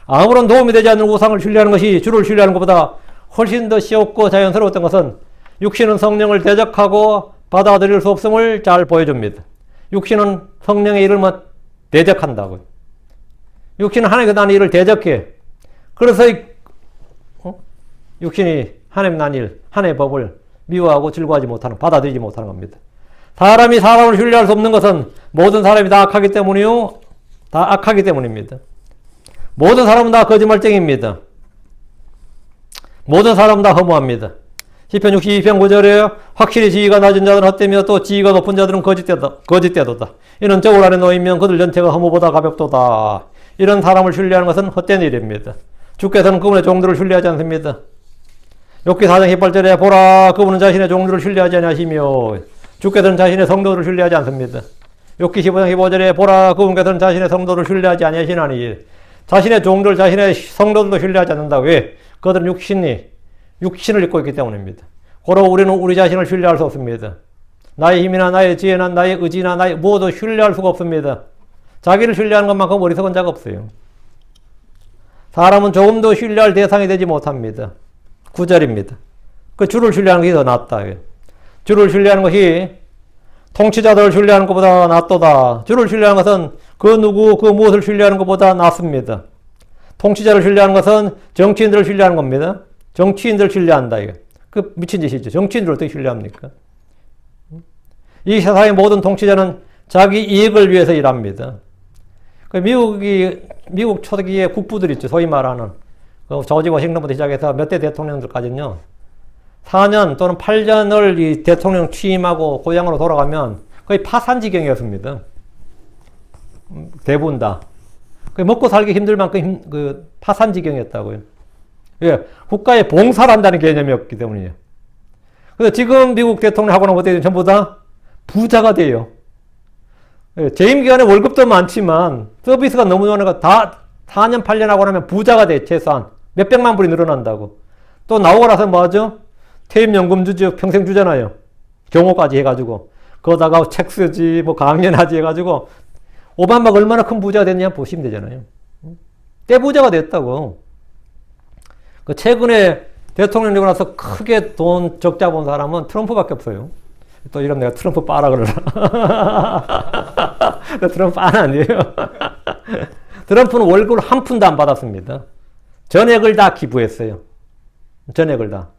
아무런 도움이 되지 않는 우상을 신뢰하는 것이 주를 신뢰하는 것보다 훨씬 더 쉬웠고 자연스러웠던 것은 육신은 성령을 대적하고 받아들일 수 없음을 잘 보여줍니다. 육신은 성령의 일을 대적한다고요. 육신은 하나님께 난 일을 대적해. 그래서 육신이 하나님 난 일, 하나님의 법을 미워하고 즐거워하지 못하는, 받아들이지 못하는 겁니다. 사람이 사람을 신뢰할 수 없는 것은 모든 사람이 다 악하기 때문이요. 다 악하기 때문입니다. 모든 사람은 다 거짓말쟁이입니다. 모든 사람은 다 허무합니다. 시편 62편 9절에 확실히 지위가 낮은 자들은 헛되며 또 지위가 높은 자들은 거짓되도다. 이는 저울 안에 놓이면 그들 전체가 허무보다 가볍도다. 이런 사람을 신뢰하는 것은 헛된 일입니다. 주께서는 그분의 종들을 신뢰하지 않습니다. 욥기 4장 18절에 보라 그분은 자신의 종들을 신뢰하지 아니하시며 주께서는 자신의 성도를 신뢰하지 않습니다. 욥기 15장 15절에 보라 그분께서는 자신의 성도를 신뢰하지 아니하시나니 자신의 종들 자신의 성도들도 신뢰하지 않는다. 왜? 그들은 육신을 입고 있기 때문입니다. 고로 우리는 우리 자신을 신뢰할 수 없습니다. 나의 힘이나 나의 지혜나 나의 의지나 나의 무엇도 신뢰할 수가 없습니다. 자기를 신뢰하는 것만큼 어리석은 자가 없어요. 사람은 조금도 신뢰할 대상이 되지 못합니다. 9절입니다. 그 주를 신뢰하는 것이 더 낫다. 주를 신뢰하는 것이 통치자들을 신뢰하는 것보다 낫도다. 주를 신뢰하는 것은 그 무엇을 신뢰하는 것보다 낫습니다. 통치자를 신뢰하는 것은 정치인들을 신뢰하는 겁니다. 정치인들을 신뢰한다. 이거. 그 미친 짓이죠. 정치인들을 어떻게 신뢰합니까? 이 세상의 모든 통치자는 자기 이익을 위해서 일합니다. 미국 초기에 국부들 있죠. 소위 말하는. 조지 워싱턴부터 시작해서 몇 대 대통령들까지는요. 4년 또는 8년을 이 대통령 취임하고 고향으로 돌아가면 거의 파산지경이었습니다. 대부분 다. 먹고 살기 힘들 만큼 파산지경이었다고요. 예, 국가에 봉사를 한다는 개념이었기 때문이에요. 그래서 지금 미국 대통령하고 나면 어떻게 전부 다 부자가 돼요. 예, 재임 기간에 월급도 많지만 서비스가 너무 좋으니까 다 4년, 8년 하고 나면 부자가 돼, 최소한. 몇백만 불이 늘어난다고. 또 나오고 나서 뭐 하죠? 퇴임연금 주죠. 평생 주잖아요. 경호까지 해가지고. 거기다가 책 쓰지, 강연하지 해가지고. 오바마가 얼마나 큰 부자가 됐냐 보시면 되잖아요. 떼부자가 됐다고. 최근에 대통령 되고 나서 크게 돈 적자 본 사람은 트럼프밖에 없어요. 또 이러면 내가 트럼프 빠라 그러라. 트럼프 빠는 아니에요. 트럼프는 월급을 한 푼도 안 받았습니다. 전액을 다 기부했어요. 전액을 다.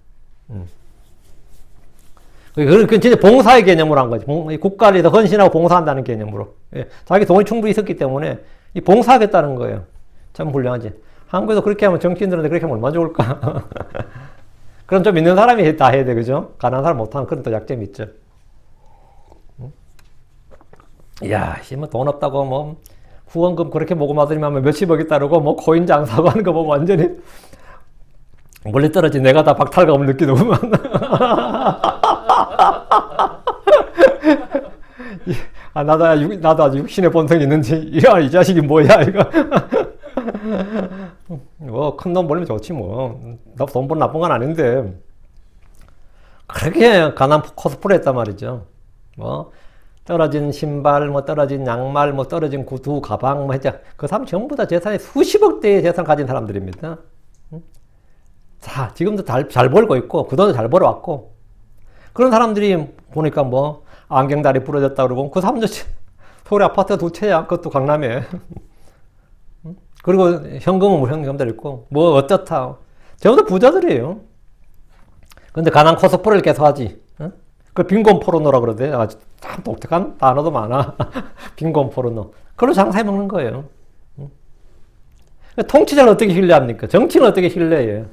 그건 진짜 봉사의 개념으로 한 거지. 국가를 위해서 헌신하고 봉사한다는 개념으로. 예. 자기 돈이 충분히 있었기 때문에 이 봉사하겠다는 거예요. 참 훌륭하지. 한국에서 그렇게 하면 정치인들한테 그렇게 하면 얼마나 좋을까. 그럼 좀 있는 사람이 다 해야 돼. 그죠? 가난한 사람 못하는 그런 또 약점이 있죠. 이야, 돈 없다고 후원금 그렇게 모금하더니만 몇십억이 따르고 코인 장사하고 하는 거 보면 완전히 멀리 떨어진 내가 다 박탈감을 느끼는구만. 나도 아주 육신의 본성이 있는지, 이 자식이 뭐야, 이거. 큰 돈 벌면 좋지, 나 돈 벌면 나쁜 건 아닌데. 그렇게 가난 코스프레 했단 말이죠. 떨어진 신발, 떨어진 양말, 떨어진 구두, 가방, 했자. 그 사람 전부 다 재산이 수십억 대의 재산 가진 사람들입니다. 자, 지금도 잘 벌고 있고, 그 돈도 잘 벌어왔고. 그런 사람들이 보니까 안경다리 부러졌다 그러고, 그 사람들 서울에 아파트가 2채야. 그것도 강남에. 그리고 현금은 현금들 있고, 어떻다. 전부 다 부자들이에요. 근데 가난 코스프레를 계속 하지. 그 빈곤 포르노라 그러대. 아, 참 독특한 단어도 많아. 빈곤 포르노. 그걸로 장사해 먹는 거예요. 통치자를 어떻게 신뢰합니까? 정치는 어떻게 신뢰해요?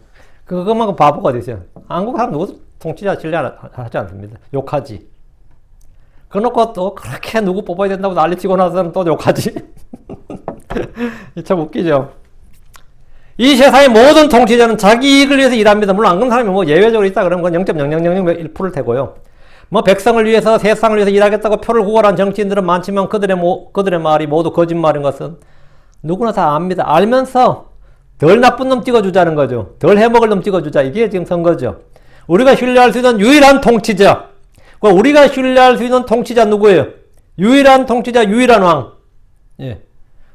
그것만큼 바보가 어디 있어요? 한국 사람 누구도 통치자 신뢰하지 않습니다. 욕하지. 그놓고 또 그렇게 누구 뽑아야 된다고 난리치고 나서는 또 욕하지. 참 웃기죠. 이 세상의 모든 통치자는 자기 이익을 위해서 일합니다. 물론 안 그런 사람이 뭐 예외적으로 있다 그러면 그건 0.0001%를 테고요. 뭐 백성을 위해서 세상을 위해서 일하겠다고 표를 구걸한 정치인들은 많지만 그들의 말이 모두 거짓말인 것은 누구나 다 압니다. 알면서 덜 나쁜 놈 찍어주자는 거죠. 덜 해먹을 놈 찍어주자. 이게 지금 선거죠. 우리가 신뢰할 수 있는 유일한 통치자. 우리가 신뢰할 수 있는 통치자 누구예요? 유일한 통치자, 유일한 왕. 예.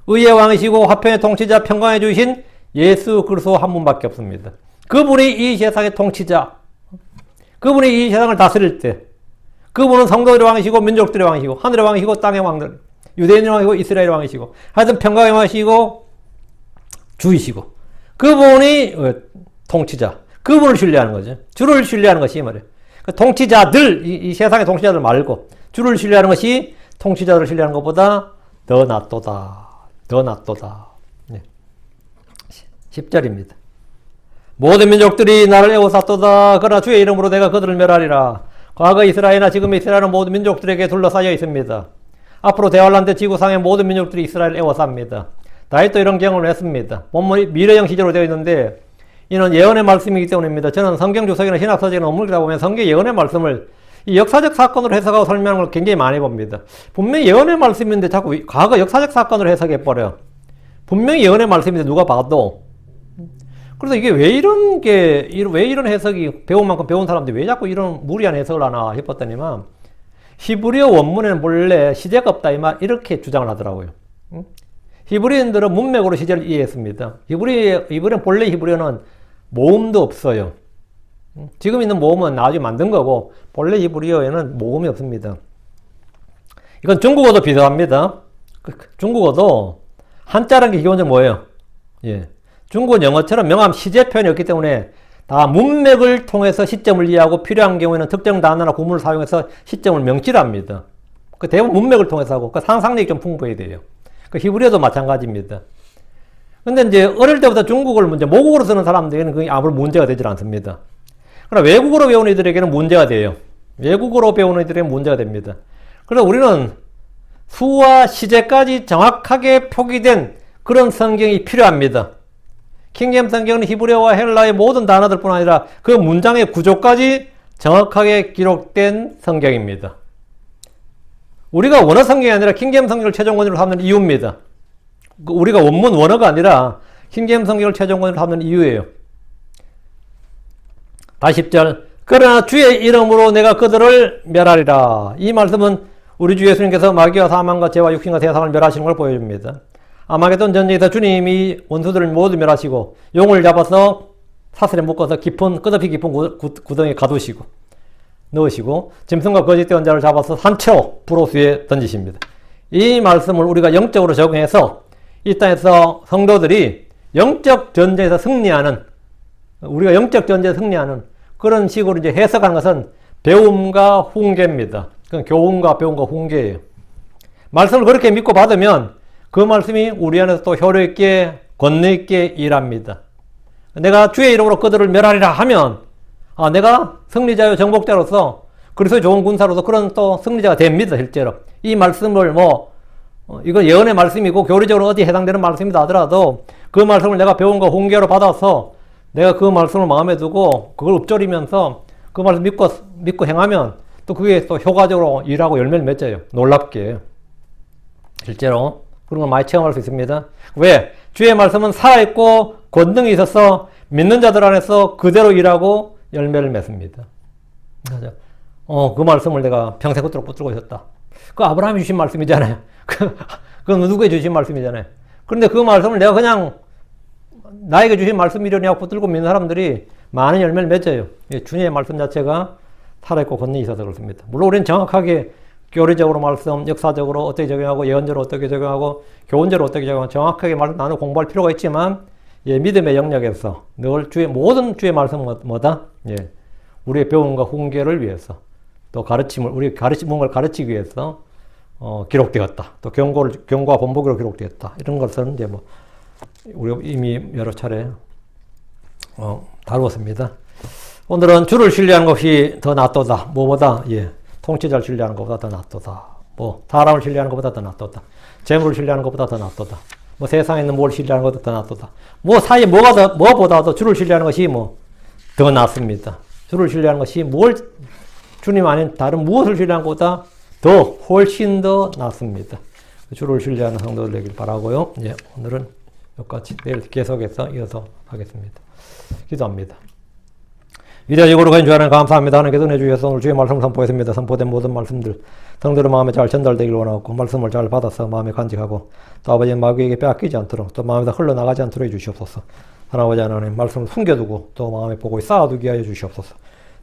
의의 왕이시고 화평의 통치자, 평강해 주신 예수 그리스도 한 분밖에 없습니다. 그분이 이 세상의 통치자. 그분이 이 세상을 다스릴 때 그분은 성도들의 왕이시고 민족들의 왕이시고 하늘의 왕이시고 땅의 왕들, 유대인의 왕이시고 이스라엘의 왕이시고 하여튼 평강의 왕이시고 주이시고 그분이 통치자. 그분을 신뢰하는 거죠. 주를 신뢰하는 것이 이 말이에요. 통치자들, 이 세상의 통치자들 말고 주를 신뢰하는 것이 통치자들을 신뢰하는 것보다 더 낫도다. 더 낫도다. 10절입니다. 모든 민족들이 나를 애워쌌도다. 그러나 주의 이름으로 내가 그들을 멸하리라. 과거 이스라엘이나 지금 이스라엘은 모든 민족들에게 둘러싸여 있습니다. 앞으로 대환란 때 지구상의 모든 민족들이 이스라엘을 애워쌉니다. 다윗도 이런 경험을 했습니다. 본문이 미래형 시제로 되어 있는데 이는 예언의 말씀이기 때문입니다. 저는 성경 주석이나 신학서적인 논문을 보면 성경 예언의 말씀을 이 역사적 사건으로 해석하고 설명하는 걸 굉장히 많이 봅니다. 분명히 예언의 말씀인데 자꾸 과거 역사적 사건으로 해석해버려요. 분명히 예언의 말씀인데 누가 봐도. 그래서 이게 왜 이런 해석이 배운 만큼 배운 사람들이 왜 자꾸 이런 무리한 해석을 하나 싶었더니만 히브리어 원문에는 본래 시제가 없다 이렇게 주장을 하더라고요. 히브리인들은 문맥으로 시제를 이해했습니다. 본래 히브리어는 모음도 없어요. 지금 있는 모음은 나중에 만든 거고 본래 히브리어에는 모음이 없습니다. 이건 중국어도 비슷합니다. 중국어도 한자라는 게 기본적으로 뭐예요? 예. 중국은 영어처럼 명함 시제 표현이 없기 때문에 다 문맥을 통해서 시점을 이해하고 필요한 경우에는 특정 단어나 구문을 사용해서 시점을 명시합니다. 대부분 문맥을 통해서 하고 상상력이 좀 풍부해야 돼요. 히브리어도 마찬가지입니다. 근데 이제 어릴 때부터 중국어를 이제 모국어로 쓰는 사람들에게는 그게 아무런 문제가 되질 않습니다. 그러나 외국어로 배우는 이들에게는 문제가 돼요. 외국어로 배우는 이들에게는 문제가 됩니다. 그래서 우리는 수와 시제까지 정확하게 표기된 그런 성경이 필요합니다. 킹제임스 성경은 히브리어와 헬라의 모든 단어들뿐 아니라 그 문장의 구조까지 정확하게 기록된 성경입니다. 우리가 원어 성경이 아니라 킹제임스 성경을 최종 원어로 삼는 이유입니다. 우리가 원문 원어가 아니라 킹제임스 성경을 최종 원어로 삼는 이유예요. 다시 10절. 그러나 주의 이름으로 내가 그들을 멸하리라. 이 말씀은 우리 주 예수님께서 마귀와 사망과 죄와 육신과 세상을 멸하시는 걸 보여줍니다. 아마겟돈 전쟁에서 주님이 원수들을 모두 멸하시고 용을 잡아서 사슬에 묶어서 끝없이 깊은 구덩이에 가두시고 넣으시고 짐승과 거짓된 자를 잡아서 산채로 불호수에 던지십니다. 이 말씀을 우리가 영적으로 적용해서 이 땅에서 성도들이 영적 전쟁에서 승리하는 우리가 영적 전쟁에서 승리하는 그런 식으로 이제 해석하는 것은 배움과 훈계입니다. 그건 교훈과 배움과 훈계예요. 말씀을 그렇게 믿고 받으면 그 말씀이 우리 안에서 또 효력있게 권능있게 일합니다. 내가 주의 이름으로 그들을 멸하리라 하면 내가 승리자요 정복자로서 그리스도의 좋은 군사로서 그런 또 승리자가 됩니다. 실제로 이 말씀을 이거 예언의 말씀이고 교리적으로 어디 해당되는 말씀이다 하더라도 그 말씀을 내가 배움과 훈계로 받아서 내가 그 말씀을 마음에 두고 그걸 읊조리면서 그 말씀 믿고 행하면 또 그게 또 효과적으로 일하고 열매를 맺어요. 놀랍게 실제로 그런 걸 많이 체험할 수 있습니다. 왜? 주의 말씀은 살아있고 권능이 있어서 믿는 자들 안에서 그대로 일하고 열매를 맺습니다. 그 말씀을 내가 평생 붙들고 있었다. 그 아브라함이 주신 말씀이잖아요. 그건 누구에게 주신 말씀이잖아요. 그런데 그 말씀을 내가 그냥 나에게 주신 말씀이려니 붙들고 믿는 사람들이 많은 열매를 맺어요. 주님의 말씀 자체가 살아있고 권능이 있어서 그렇습니다. 물론 우리는 정확하게 교리적으로 말씀, 역사적으로 어떻게 적용하고 예언적으로 어떻게 적용하고 교훈적으로 어떻게 적용하고 정확하게 말씀 나누고 공부할 필요가 있지만 믿음의 영역에서 늘 모든 주의 말씀은 뭐다? 우리의 배움과 훈계를 위해서 또 가르침을, 뭔가를 가르치기 위해서, 기록되었다. 또 경고와 본보기로 기록되었다. 이런 것은 이제 뭐, 우리가 이미 여러 차례, 다루었습니다. 오늘은 주를 신뢰하는 것이 더 낫도다. 뭐보다? 예. 통치자를 신뢰하는 것보다 더 낫도다. 뭐, 사람을 신뢰하는 것보다 더 낫도다. 재물을 신뢰하는 것보다 더 낫도다. 뭐, 세상에 있는 뭘 신뢰하는 것보다 더 낫도다. 뭐, 사이에 뭐보다도 주를 신뢰하는 것이 뭐, 더 낫습니다. 주를 신뢰하는 것이 주님 아닌 다른 무엇을 신뢰하는 것보다 훨씬 더 낫습니다. 주를 신뢰하는 성도들 되길 바라고요. 예, 오늘은 여기까지. 내일 계속해서 이어서 하겠습니다. 기도합니다. 위대하시고 거룩하신 주 하나님 감사합니다. 하나님께서 내주셔서 오늘 주의 말씀을 선포했습니다. 선포된 모든 말씀들 성도의 마음에 잘 전달되길 원하고 말씀을 잘 받아서 마음에 간직하고 또 아버지 마귀에게 빼앗기지 않도록 또 마음에다 흘러나가지 않도록 해주시옵소서. 하나님 하나님 말씀을 숨겨두고 또 마음에 보고 쌓아두게 하여 주시옵소서.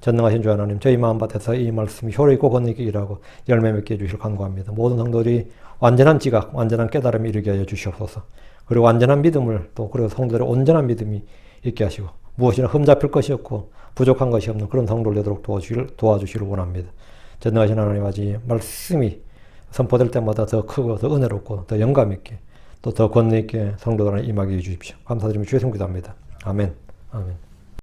전능하신 주 하나님 저희 마음밭에서 이 말씀이 효력있고 권능있게 일하고 열매 맺게 해주실 간구합니다. 모든 성도들이 완전한 지각 완전한 깨달음에 이르게 하여 주시옵소서. 그리고 완전한 믿음을 또 그리고 성도들의 온전한 믿음이 있게 하시고 무엇이나 흠잡힐 것이 없고 부족한 것이 없는 그런 성도를 되도록 도와주시기를 원합니다. 전능하신 하나님 아버지 말씀이 선포될 때마다 더 크고 더 은혜롭고 더 영감있게 또 더 권능있게 성도들한테 임하게 해주십시오. 감사드리며 주의 성기도합니다. 아멘. 아멘.